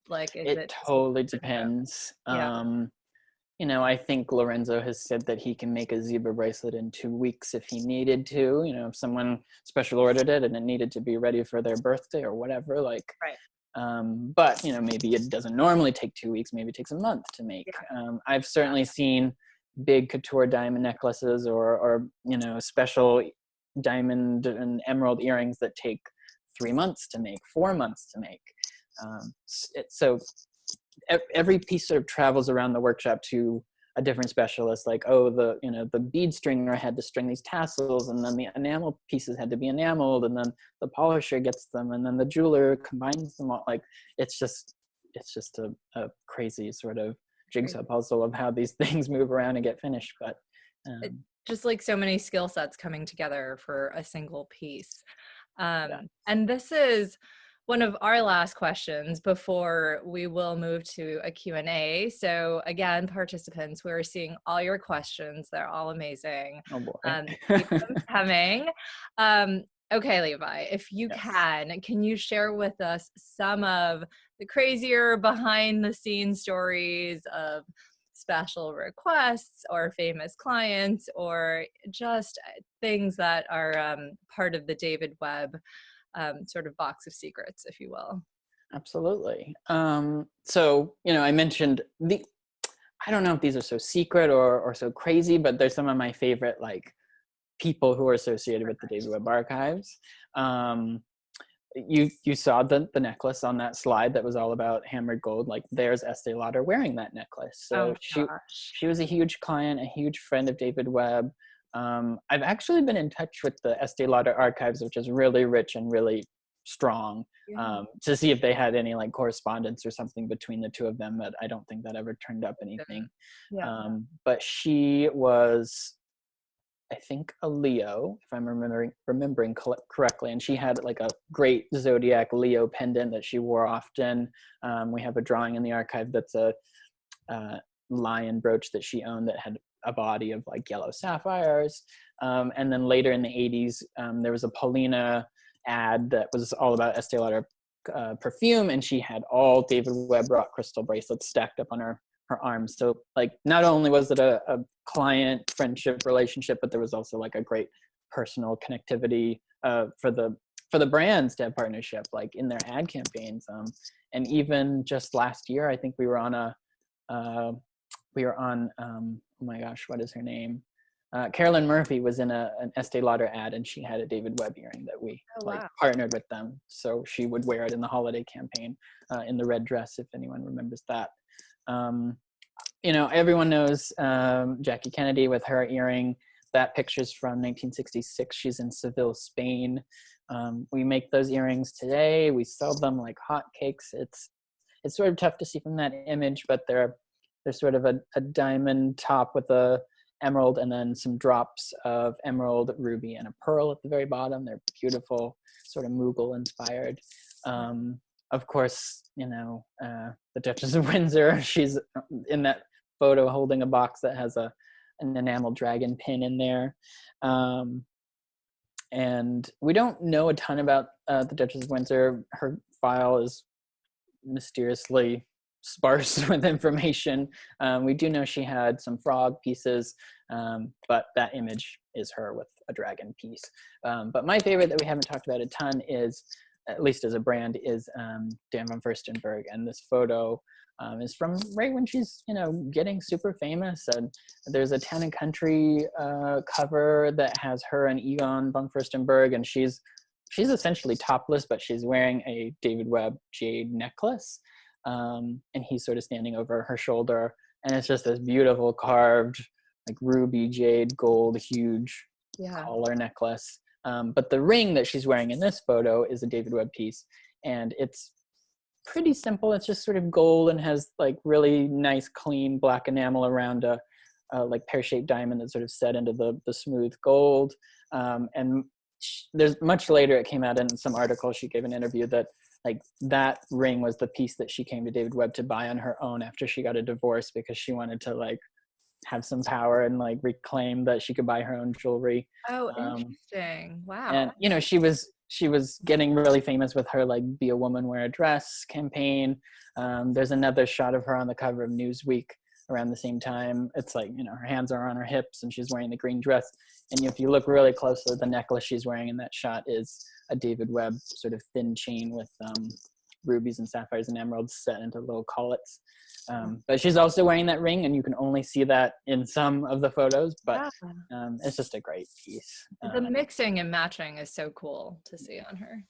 Speaker 3: like, it
Speaker 2: totally depends. You know, I think Lorenzo has said that he can make a zebra bracelet in 2 weeks if he needed to. You know, if someone special ordered it and it needed to be ready for their birthday or whatever, like. But, you know, maybe it doesn't normally take 2 weeks, maybe it takes a month to make. I've certainly seen big couture diamond necklaces or, you know, special diamond and emerald earrings that take 3 months to make, 4 months to make. So every piece sort of travels around the workshop to a different specialist, like, oh, the bead stringer had to string these tassels, and then the enamel pieces had to be enameled, and then the polisher gets them, and then the jeweler combines them all. Like, it's just a crazy sort of jigsaw puzzle of how these things move around and get finished. But
Speaker 3: just like so many skill sets coming together for a single piece. And this is one of our last questions before we will move to a Q&A. So again, participants, we're seeing all your questions. They're all amazing.
Speaker 2: Oh boy.
Speaker 3: Keep them coming. Okay, Levi, if you can you share with us some of the crazier behind the scenes stories of special requests or famous clients, or just things that are part of the David Webb sort of box of secrets, if you will?
Speaker 2: Absolutely. So, you know, I mentioned I don't know if these are so secret or so crazy, but they're some of my favorite like people who are associated with the David Webb archives. You saw the necklace on that slide that was all about hammered gold. Like there's Estee Lauder wearing that necklace. So she was a huge client, a huge friend of David Webb. I've actually been in touch with the Estee Lauder archives, which is really rich and really strong, to see if they had any like correspondence or something between the two of them, but I don't think that ever turned up anything. But she was, I think, a Leo, if I'm remembering correctly, and she had like a great zodiac Leo pendant that she wore often. We have a drawing in the archive that's a lion brooch that she owned that had a body of like yellow sapphires. And then later in the 80s, there was a Paulina ad that was all about Estee Lauder perfume, and she had all David Webb rock crystal bracelets stacked up on her arms. So like not only was it a client friendship relationship, but there was also like a great personal connectivity for the brands to have partnership like in their ad campaigns. And even just last year, I think we were on oh my gosh, what is her name? Carolyn Murphy was in an Estee Lauder ad, and she had a David Webb earring that we partnered with them. So she would wear it in the holiday campaign in the red dress, if anyone remembers that. You know, everyone knows Jackie Kennedy with her earring. That picture's from 1966. She's in Seville, Spain. We make those earrings today. We sell them like hotcakes. It's sort of tough to see from that image, but they're sort of a diamond top with a emerald and then some drops of emerald, ruby, and a pearl at the very bottom. They're beautiful, sort of Mughal inspired. Of course, you know, the Duchess of Windsor, she's in that photo holding a box that has an enamel dragon pin in there. And we don't know a ton about the Duchess of Windsor. Her file is mysteriously sparse with information. We do know she had some frog pieces, but that image is her with a dragon piece. But my favorite that we haven't talked about a ton is, at least as a brand, is Dan von Furstenberg. And this photo is from right when she's, you know, getting super famous. And there's a Town and Country cover that has her and Egon von Furstenberg, and she's essentially topless, but she's wearing a David Webb jade necklace. And he's sort of standing over her shoulder, and it's just this beautiful carved, like ruby, jade, gold, huge collar necklace. But the ring that she's wearing in this photo is a David Webb piece, and it's pretty simple. It's just sort of gold and has like really nice, clean black enamel around a like pear-shaped diamond that's sort of set into the smooth gold. And there's much later, it came out in some article, she gave an interview that like that ring was the piece that she came to David Webb to buy on her own after she got a divorce, because she wanted to like have some power and like reclaim that she could buy her own jewelry.
Speaker 3: Oh, interesting. Wow.
Speaker 2: And you know, she was getting really famous with her like Be a Woman, Wear a Dress campaign. There's another shot of her on the cover of Newsweek around the same time. It's like, you know, her hands are on her hips and she's wearing the green dress. And if you look really closely, the necklace she's wearing in that shot is a David Webb sort of thin chain with rubies and sapphires and emeralds set into little collets. But she's also wearing that ring, and you can only see that in some of the photos, but it's just a great piece.
Speaker 3: The mixing and matching is so cool to see on her.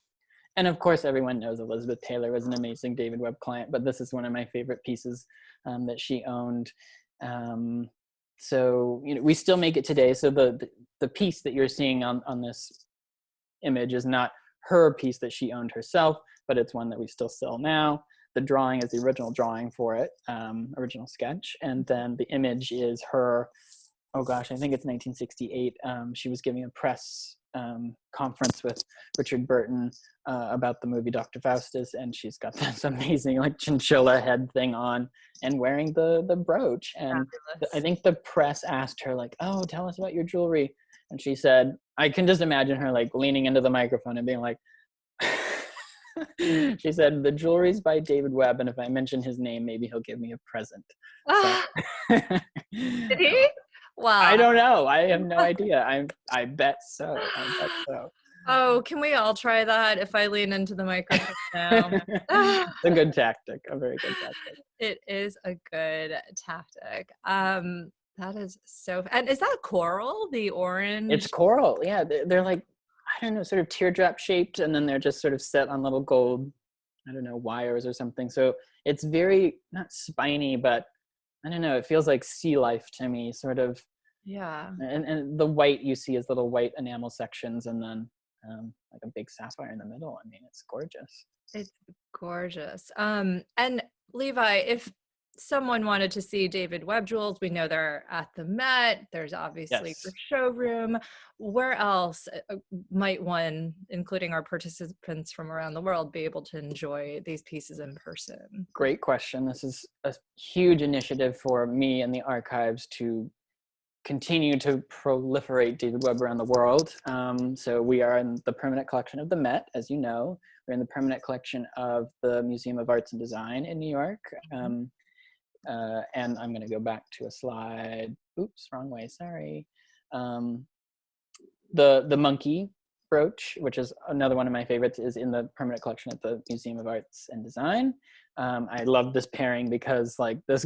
Speaker 2: And of course, everyone knows Elizabeth Taylor was an amazing David Webb client, but this is one of my favorite pieces that she owned. So, you know, we still make it today. So the piece that you're seeing on this image is not her piece that she owned herself, but it's one that we still sell now. The drawing is the original drawing for it, original sketch. And then the image is her, oh gosh, I think it's 1968. She was giving a press conference with Richard Burton about the movie Dr. Faustus, and she's got this amazing like chinchilla head thing on and wearing the brooch. And I think the press asked her like, oh, tell us about your jewelry. And she said, I can just imagine her like leaning into the microphone and being like, she said, the jewelry's by David Webb, and if I mention his name, maybe he'll give me a present.
Speaker 3: Did he? Wow.
Speaker 2: I don't know. I have no idea. I bet so.
Speaker 3: Oh, can we all try that if I lean into the microphone now?
Speaker 2: It's a good tactic, a very good tactic.
Speaker 3: It is a good tactic. That is so, and is that coral, the orange?
Speaker 2: It's coral, yeah. They're like, I don't know, sort of teardrop shaped, and then they're just sort of set on little gold, I don't know, wires or something. So it's very, not spiny, but I don't know, it feels like sea life to me, sort of.
Speaker 3: Yeah.
Speaker 2: And the white you see is little white enamel sections, and then like a big sapphire in the middle. I mean, it's gorgeous.
Speaker 3: It's gorgeous. And Levi, if someone wanted to see David Webb jewels, we know they're at the Met. There's obviously
Speaker 2: Yes.
Speaker 3: your showroom. Where else might one, including our participants from around the world, be able to enjoy these pieces in person?
Speaker 2: Great question. This is a huge initiative for me and the archives to continue to proliferate David Webb around the world. So we are in the permanent collection of the Met, as you know. We're in the permanent collection of the Museum of Arts and Design in New York. And I'm going to go back to a slide. Oops, wrong way, sorry. The monkey brooch, which is another one of my favorites, is in the permanent collection at the Museum of Arts and Design. I love this pairing because like this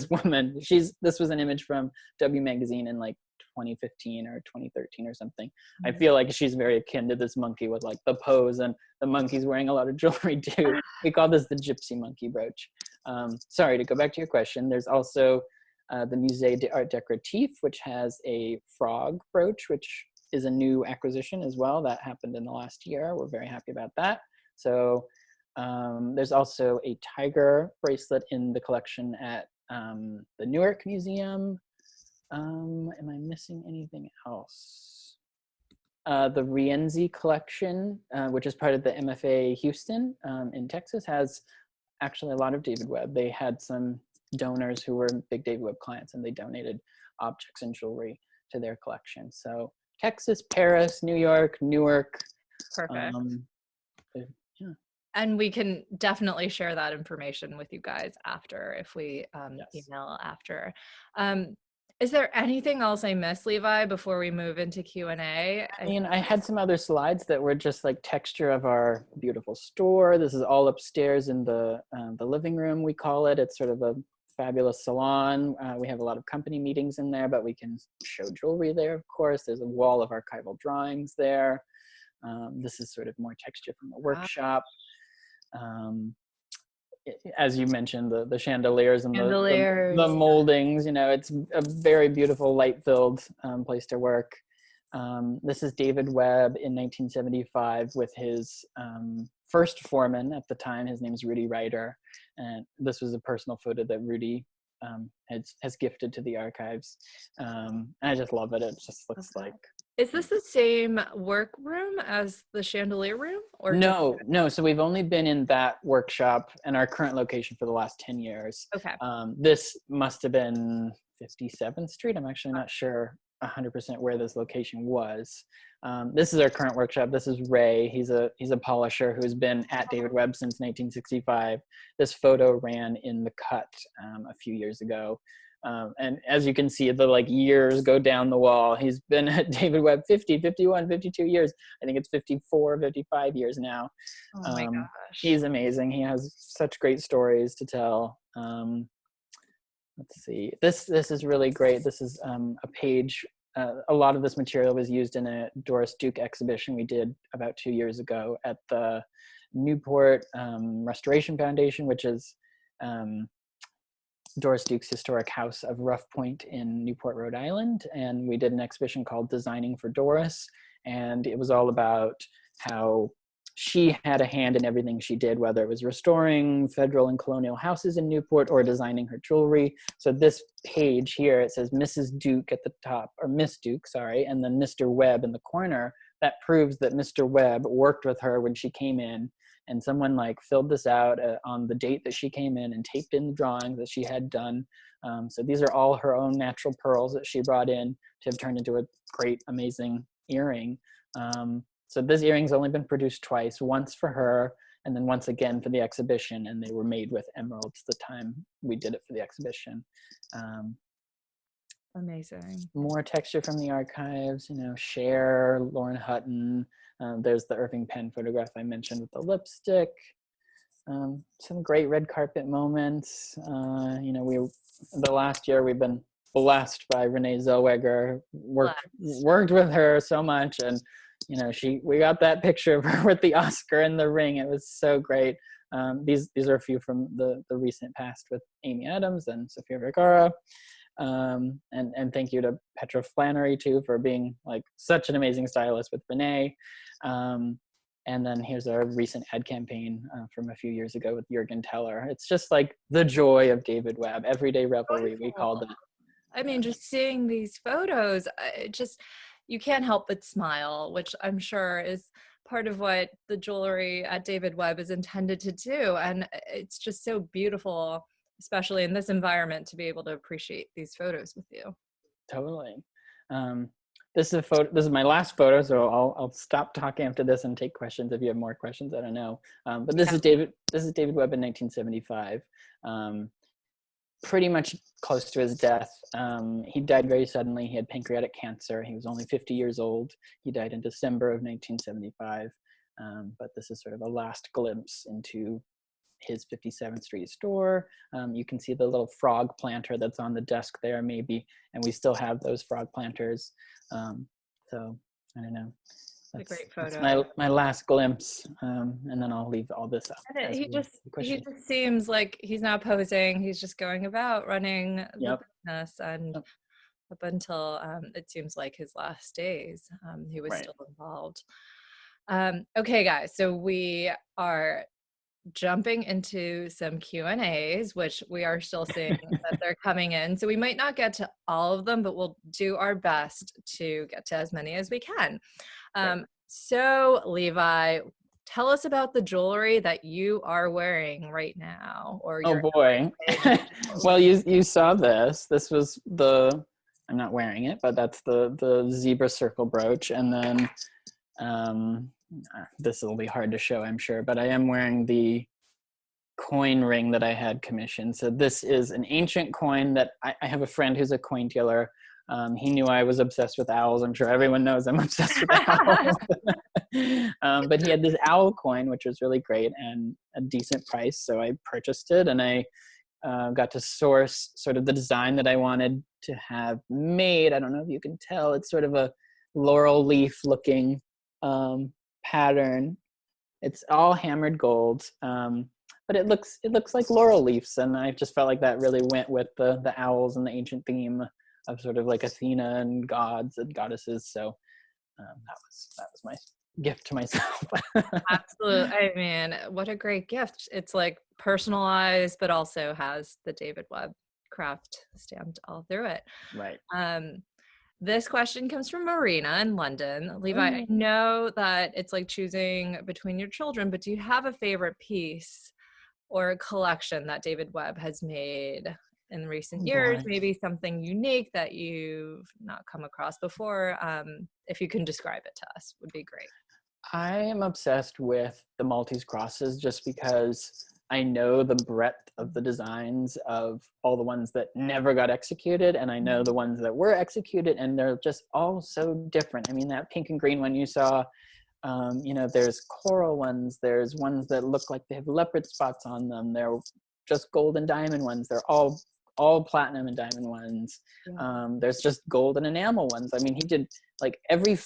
Speaker 2: woman, this was an image from W magazine in like 2015 or 2013 or something. I feel like she's very akin to this monkey with like the pose, and the monkey's wearing a lot of jewelry too. We call this the gypsy monkey brooch. Sorry, to go back to your question, there's also the Musée d'Art Décoratif, which has a frog brooch, which is a new acquisition as well. That happened in the last year. We're very happy about that. So there's also a tiger bracelet in the collection at the Newark Museum. Am I missing anything else? The Rienzi collection, which is part of the MFA Houston in Texas, has actually a lot of David Webb. They had some donors who were big David Webb clients, and they donated objects and jewelry to their collection. So Texas, Paris, New York, Newark.
Speaker 3: Perfect.
Speaker 2: Yeah.
Speaker 3: And we can definitely share that information with you guys after, if we
Speaker 2: Yes.
Speaker 3: email after. Is there anything else I missed, Levi, before we move into Q&A?
Speaker 2: I mean, I had some other slides that were just like texture of our beautiful store. This is all upstairs in the living room, we call it. It's sort of a fabulous salon. We have a lot of company meetings in there, but we can show jewelry there, of course. There's a wall of archival drawings there. This is sort of more texture from the workshop. As you mentioned, the chandeliers and the moldings, you know, it's a very beautiful light-filled place to work. This is David Webb in 1975 with his first foreman at the time. His name is Rudy Ryder, and this was a personal photo that Rudy has gifted to the archives. I just love it. It just looks like.
Speaker 3: Is this the same workroom as the chandelier room? Or
Speaker 2: no. So we've only been in that workshop and our current location for the last 10 years.
Speaker 3: Okay.
Speaker 2: This must have been 57th Street. I'm actually not sure 100% where this location was. This is our current workshop. This is Ray. He's a polisher who's been at David Webb since 1965. This photo ran in the cut a few years ago. And as you can see, the like years go down the wall. He's been at David Webb 50, 51, 52 years. I think it's 54, 55 years now.
Speaker 3: Oh my gosh.
Speaker 2: He's amazing. He has such great stories to tell. Let's see. This is really great. This is a page. A lot of this material was used in a Doris Duke exhibition we did about 2 years ago at the Newport Restoration Foundation, which is Doris Duke's historic house of Rough Point in Newport, Rhode Island. And we did an exhibition called Designing for Doris. And it was all about how she had a hand in everything she did, whether it was restoring federal and colonial houses in Newport or designing her jewelry. So this page here, it says Mrs. Duke at the top, or Miss Duke, sorry, and then Mr. Webb in the corner. That proves that Mr. Webb worked with her when she came in, and someone like filled this out on the date that she came in and taped in the drawings that she had done. So these are all her own natural pearls that she brought in to have turned into a great, amazing earring. So this earring's only been produced twice, once for her and then once again for the exhibition, and they were made with emeralds the time we did it for the exhibition.
Speaker 3: Amazing.
Speaker 2: More texture from the archives, you know, Cher, Lauren Hutton, There's the Irving Penn photograph I mentioned with the lipstick. Some great red carpet moments. The last year we've been blessed by Renee Zellweger. Worked with her so much, and we got that picture of her with the Oscar in the ring. It was so great. These are a few from the recent past with Amy Adams and Sofia Vergara. And thank you to Petra Flannery too for being like such an amazing stylist with Renee. And then here's our recent ad campaign from a few years ago with Jürgen Teller. It's just like the joy of David Webb, everyday revelry, we called it.
Speaker 3: I mean, just seeing these photos, you can't help but smile, which I'm sure is part of what the jewelry at David Webb is intended to do. And it's just so beautiful, especially in this environment, to be able to appreciate these photos with you.
Speaker 2: Totally. This is my last photo, so I'll stop talking after this and take questions if you have more questions. I don't know. But this is David Webb in 1975. Pretty much close to his death. He died very suddenly. He had pancreatic cancer. He was only 50 years old. He died in December of 1975. But this is sort of a last glimpse into his 57th Street store. You can see the little frog planter that's on the desk there maybe, and we still have those frog planters. So I don't know.
Speaker 3: That's a great photo.
Speaker 2: That's my last glimpse, and then I'll leave all this up.
Speaker 3: He just seems like he's not posing. He's just going about running the business, and up until it seems like his last days, he was still involved. Okay, guys, so we are jumping into some Q&As, which we are still seeing that they're coming in. So we might not get to all of them, but we'll do our best to get to as many as we can. So Levi, tell us about the jewelry that you are wearing right now.
Speaker 2: Oh boy. Well, you saw this. This was I'm not wearing it, but that's the zebra circle brooch. And then this will be hard to show, I'm sure, but I am wearing the coin ring that I had commissioned. So this is an ancient coin that I have a friend who's a coin dealer. He knew I was obsessed with owls. I'm sure everyone knows I'm obsessed with owls. But he had this owl coin, which was really great and a decent price. So I purchased it, and I got to source sort of the design that I wanted to have made. I don't know if you can tell. It's sort of a laurel leaf looking pattern. It's all hammered gold, but it looks like laurel leaves, and I just felt like that really went with the owls and the ancient theme of sort of like Athena and gods and goddesses. So that was my gift to myself.
Speaker 3: Absolutely. I mean, what a great gift. It's like personalized, but also has the David Webb craft stamped all through it.
Speaker 2: Right.
Speaker 3: This question comes from Marina in London. Levi, I know that it's like choosing between your children, but do you have a favorite piece or a collection that David Webb has made in recent years? Maybe something unique that you've not come across before. If you can describe it to us, would be great.
Speaker 2: I am obsessed with the Maltese crosses just because I know the breadth of the designs of all the ones that never got executed, and I know the ones that were executed, and they're just all so different. I mean, that pink and green one you saw, there's coral ones, there's ones that look like they have leopard spots on them, they're just gold and diamond ones, they're all platinum and diamond ones. There's just gold and enamel ones. I mean, he did like every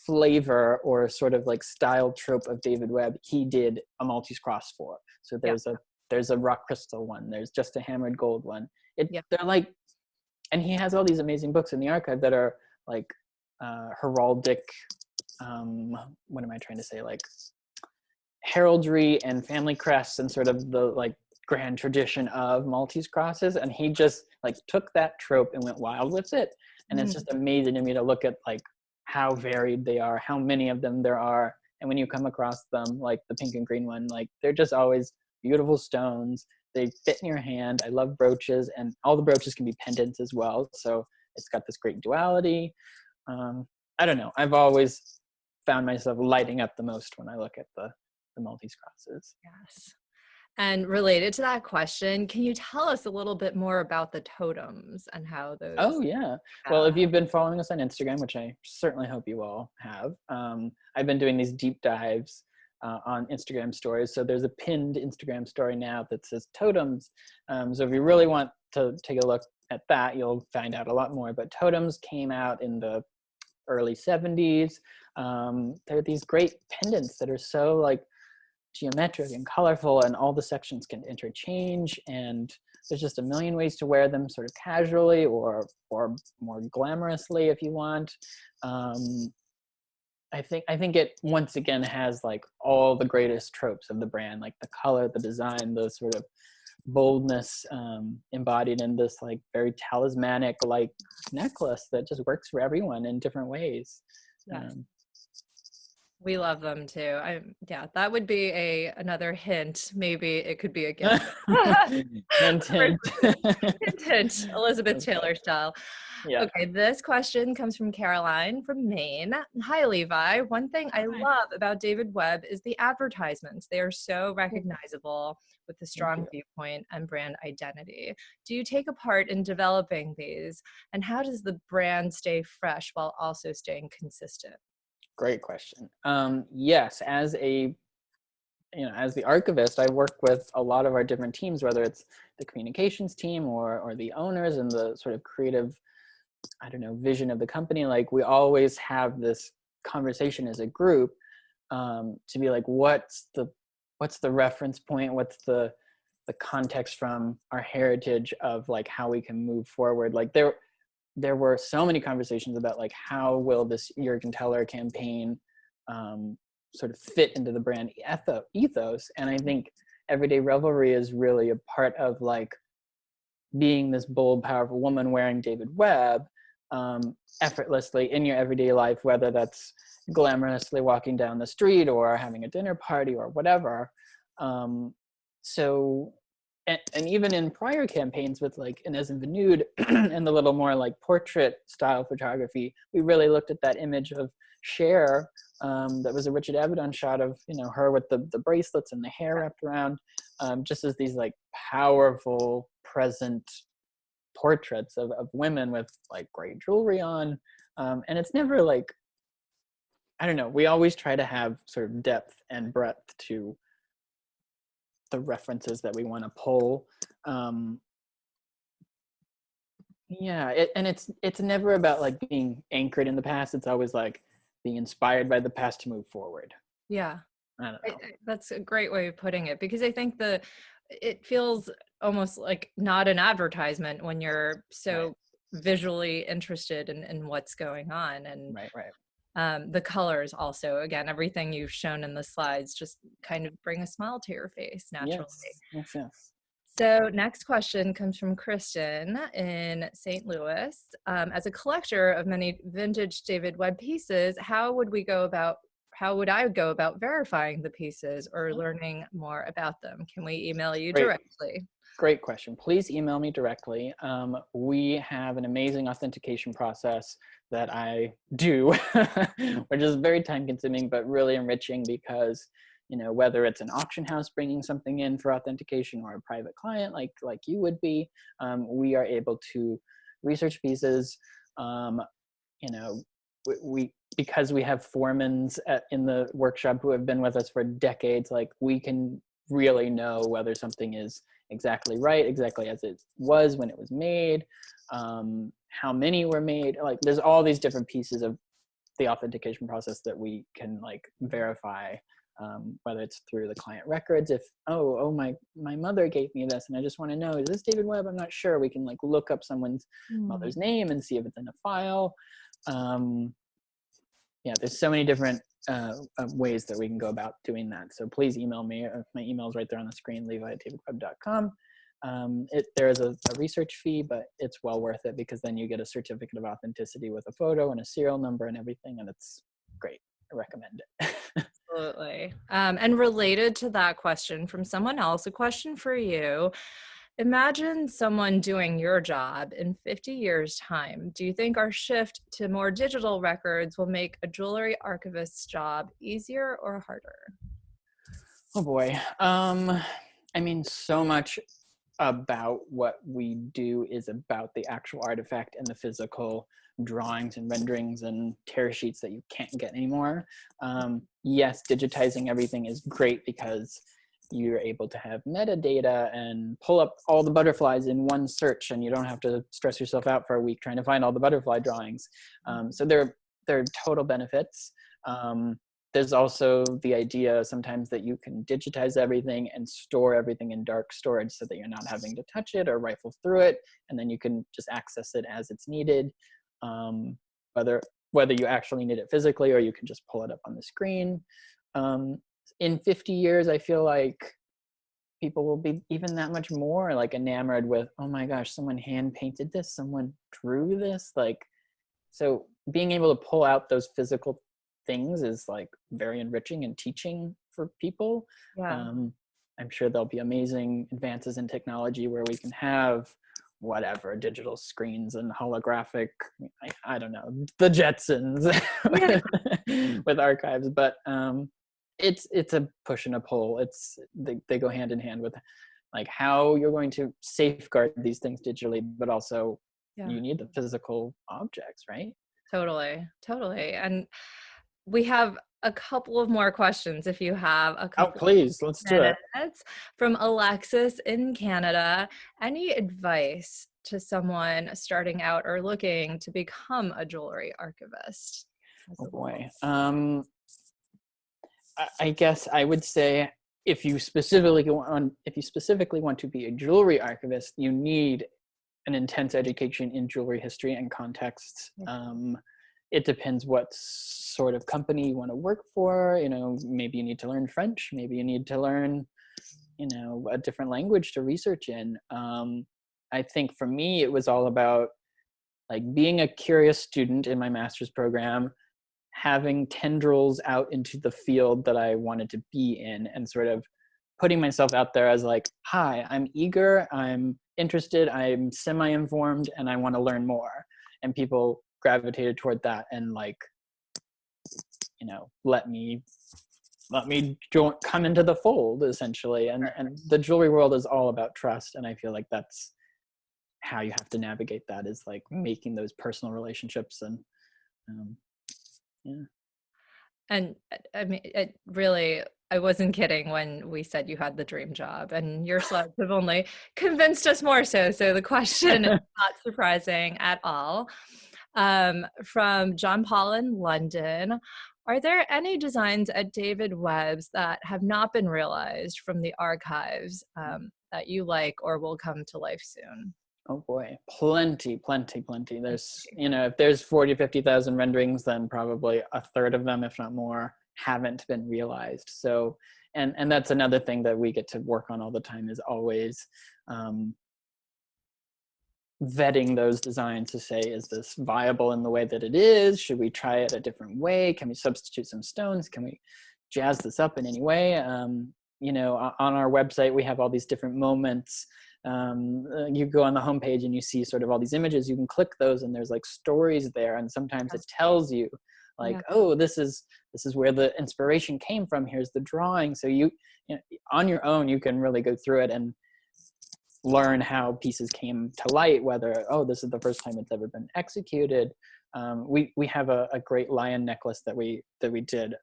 Speaker 2: flavor or sort of like style trope of David Webb, he did a Maltese cross for. So there's a rock crystal one, there's just a hammered gold one. They're like, and he has all these amazing books in the archive that are like heraldic, what am I trying to say, like heraldry and family crests and sort of the like grand tradition of Maltese crosses, and he just like took that trope and went wild with it. And it's just amazing to me to look at like how varied they are, how many of them there are, and when you come across them, like the pink and green one, like they're just always beautiful stones. They fit in your hand. I love brooches, and all the brooches can be pendants as well, so it's got this great duality. I don't know, I've always found myself lighting up the most when I look at the Maltese crosses.
Speaker 3: Yes. And related to that question, can you tell us a little bit more about the totems and how those?
Speaker 2: Oh yeah. Well, if you've been following us on Instagram, which I certainly hope you all have, I've been doing these deep dives on Instagram stories. So there's a pinned Instagram story now that says totems. So if you really want to take a look at that, you'll find out a lot more. But totems came out in the early 70s. They're these great pendants that are so like geometric and colorful, and all the sections can interchange, and there's just a million ways to wear them, sort of casually or more glamorously if you want. I think it once again has like all the greatest tropes of the brand, like the color, the design, the sort of boldness embodied in this like very talismanic like necklace that just works for everyone in different ways.
Speaker 3: Yes. We love them too. Yeah, that would be another hint. Maybe it could be a gift.
Speaker 2: Hint, hint.
Speaker 3: Hint, hint. Elizabeth Taylor style.
Speaker 2: Yeah.
Speaker 3: Okay, this question comes from Caroline from Maine. Hi, Levi. One thing I love about David Webb is the advertisements. They are so recognizable with a strong viewpoint and brand identity. Do you take a part in developing these? And how does the brand stay fresh while also staying consistent?
Speaker 2: Great question. Yes, as the archivist, I work with a lot of our different teams, whether it's the communications team or the owners and the sort of creative, vision of the company. Like we always have this conversation as a group to be like, what's the reference point? What's the context from our heritage of like how we can move forward? Like there were so many conversations about like how will this Jürgen Teller campaign sort of fit into the brand ethos. And I think Everyday Revelry is really a part of like being this bold, powerful woman wearing David Webb effortlessly in your everyday life, whether that's glamorously walking down the street or having a dinner party or whatever. And even in prior campaigns with like Inez and Vanud and the little more like portrait style photography, we really looked at that image of Cher that was a Richard Avedon shot of, her with the bracelets and the hair wrapped around, just as these like powerful present portraits of women with like great jewelry on. And it's never like, we always try to have sort of depth and breadth to the references that we want to pull. It's never about like being anchored in the past. It's always like being inspired by the past to move forward.
Speaker 3: Yeah.
Speaker 2: I don't know.
Speaker 3: That's a great way of putting it, because I think it feels almost like not an advertisement when you're so visually interested in what's going on. And the colors also, again, everything you've shown in the slides just kind of bring a smile to your face naturally.
Speaker 2: Yes.
Speaker 3: So next question comes from Kristen in St. Louis. As a collector of many vintage David Webb pieces, how would I go about verifying the pieces or learning more about them? Can we email you directly?
Speaker 2: Great question. Please email me directly. We have an amazing authentication process that I do, which is very time consuming, but really enriching because, whether it's an auction house bringing something in for authentication or a private client like you would be, we are able to research pieces. Because we have foremans in the workshop who have been with us for decades, like we can really know whether something is exactly right, exactly as it was when it was made, how many were made. Like there's all these different pieces of the authentication process that we can like verify, whether it's through the client records. If my mother gave me this and I just want to know, is this David Webb? I'm not sure. We can like look up someone's mother's name and see if it's in a file. There's so many different ways that we can go about doing that. So please email me. My email is right there on the screen, levi@davidwebb.com. There is a research fee, but it's well worth it because then you get a certificate of authenticity with a photo and a serial number and everything, and it's great. I recommend it.
Speaker 3: Absolutely. And related to that question from someone else, a question for you. Imagine someone doing your job in 50 years' time. Do you think our shift to more digital records will make a jewelry archivist's job easier or harder?
Speaker 2: Oh boy. I I mean, so much about what we do is about the actual artifact and the physical drawings and renderings and tear sheets that you can't get anymore. Yes, digitizing everything is great because you're able to have metadata and pull up all the butterflies in one search, and you don't have to stress yourself out for a week trying to find all the butterfly drawings. So there are total benefits. There's also the idea sometimes that you can digitize everything and store everything in dark storage so that you're not having to touch it or rifle through it, and then you can just access it as it's needed, whether you actually need it physically or you can just pull it up on the screen. In 50 years, I feel like people will be even that much more like enamored with, oh my gosh, someone hand painted this, someone drew this. Like, so being able to pull out those physical things is like very enriching and teaching for people.
Speaker 3: Yeah.
Speaker 2: I'm sure there'll be amazing advances in technology where we can have whatever digital screens and holographic, I don't know, the Jetsons with archives, but it's a push and a pull. They go hand in hand with like how you're going to safeguard these things digitally, but also you need the physical objects, right?
Speaker 3: Totally. And we have a couple of more questions if you have a couple.
Speaker 2: Oh, please, let's do it.
Speaker 3: From Alexis in Canada. Any advice to someone starting out or looking to become a jewelry archivist?
Speaker 2: Oh boy. I guess I would say if you specifically want to be a jewelry archivist, you need an intense education in jewelry history and context. It depends what sort of company you want to work for. You know, maybe you need to learn French. Maybe you need to learn, you know, a different language to research in. I think for me, it was all about like being a curious student in my master's program, having tendrils out into the field that I wanted to be in, and sort of putting myself out there as like, hi, I'm eager, I'm interested, I'm semi-informed, and I want to learn more. And people gravitated toward that and like, you know, let me come into the fold essentially. And the jewelry world is all about trust. And I feel like that's how you have to navigate that, is like making those personal relationships. And
Speaker 3: And I mean, it really, I wasn't kidding when we said you had the dream job, and your slides have only convinced us more so. So the question is not surprising at all. From John Paul in London, are there any designs at David Webb's that have not been realized from the archives that you like or will come to life soon?
Speaker 2: Oh boy, plenty. There's, you know, if there's 40, 50,000 renderings, then probably a third of them, if not more, haven't been realized. So, and that's another thing that we get to work on all the time, is always vetting those designs to say, is this viable in the way that it is? Should we try it a different way? Can we substitute some stones? Can we jazz this up in any way? You know, on our website, we have all these different moments. You go on the homepage and you see sort of all these images. You can click those and there's like stories there. And sometimes it tells you like, oh, this is where the inspiration came from. Here's the drawing. So you know, on your own, you can really go through it and learn how pieces came to light, whether, oh, this is the first time it's ever been executed. We have a great lion necklace that we did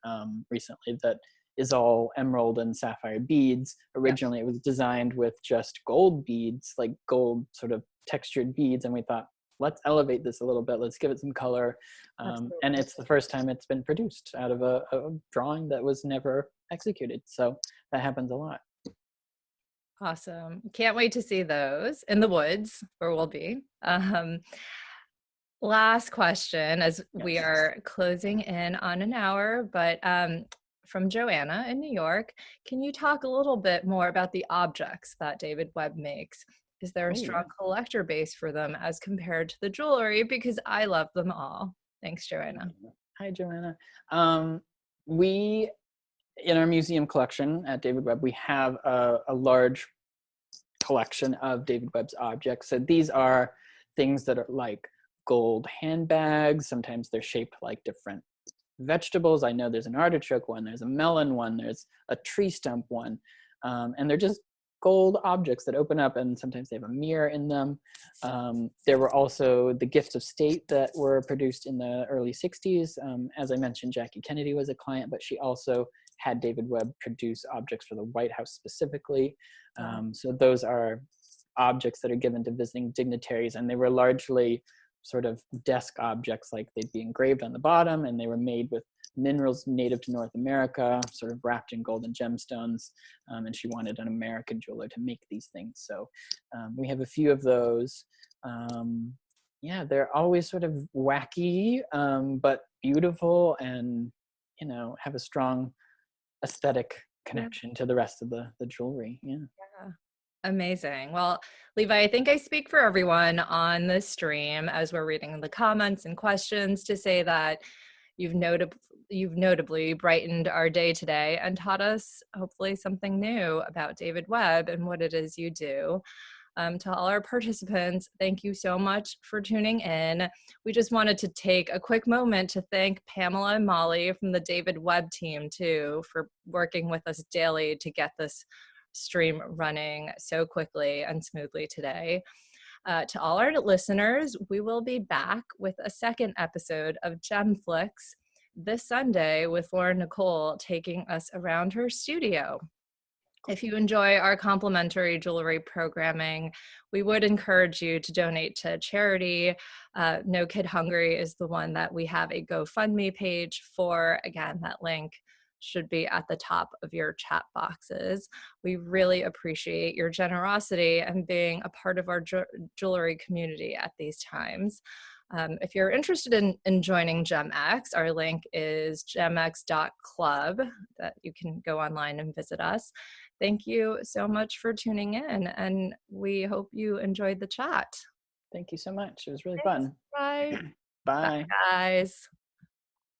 Speaker 2: recently that is all emerald and sapphire beads. Originally, it was designed with just gold beads, like gold sort of textured beads, and we thought, let's elevate this a little bit, let's give it some color. And it's the first time it's been produced out of a drawing that was never executed. So that happens a lot.
Speaker 3: Awesome. Can't wait to see those in the woods where we'll be. Last question, as we are closing in on an hour, but from Joanna in New York, can you talk a little bit more about the objects that David Webb makes? Is there a strong collector base for them as compared to the jewelry? Because I love them all. Thanks, Joanna.
Speaker 2: Hi, Joanna. We, in our museum collection at David Webb, we have a large collection of David Webb's objects. So these are things that are like gold handbags. Sometimes they're shaped like different vegetables. I know there's an artichoke one, there's a melon one, there's a tree stump one. And they're just gold objects that open up, and sometimes they have a mirror in them. There were also the gifts of state that were produced in the early 60s. As I mentioned, Jackie Kennedy was a client, but she also had David Webb produce objects for the White House specifically. So those are objects that are given to visiting dignitaries, and they were largely sort of desk objects, like they'd be engraved on the bottom, and they were made with minerals native to North America, sort of wrapped in golden gemstones, and she wanted an American jeweler to make these things. So we have a few of those. Yeah, they're always sort of wacky, but beautiful, and have a strong aesthetic connection to the rest of the jewelry. Yeah.
Speaker 3: Amazing. Well, Levi, I think I speak for everyone on this stream as we're reading the comments and questions to say that you've notably brightened our day today and taught us hopefully something new about David Webb and what it is you do. To all our participants, thank you so much for tuning in. We just wanted to take a quick moment to thank Pamela and Molly from the David Webb team too for working with us daily to get this stream running so quickly and smoothly today. To all our listeners, we will be back with a second episode of Gemflix this Sunday with Lauren Nicole taking us around her studio. If you enjoy our complimentary jewelry programming, we would encourage you to donate to charity. No Kid Hungry is the one that we have a GoFundMe page for. Again, that link should be at the top of your chat boxes. We really appreciate your generosity and being a part of our jewelry community at these times. If you're interested in joining GemX, our link is gemx.club, that you can go online and visit us. Thank you so much for tuning in, and we hope you enjoyed the chat.
Speaker 2: Thank you so much. It was really fun.
Speaker 3: Bye.
Speaker 2: Bye.
Speaker 3: Bye, guys.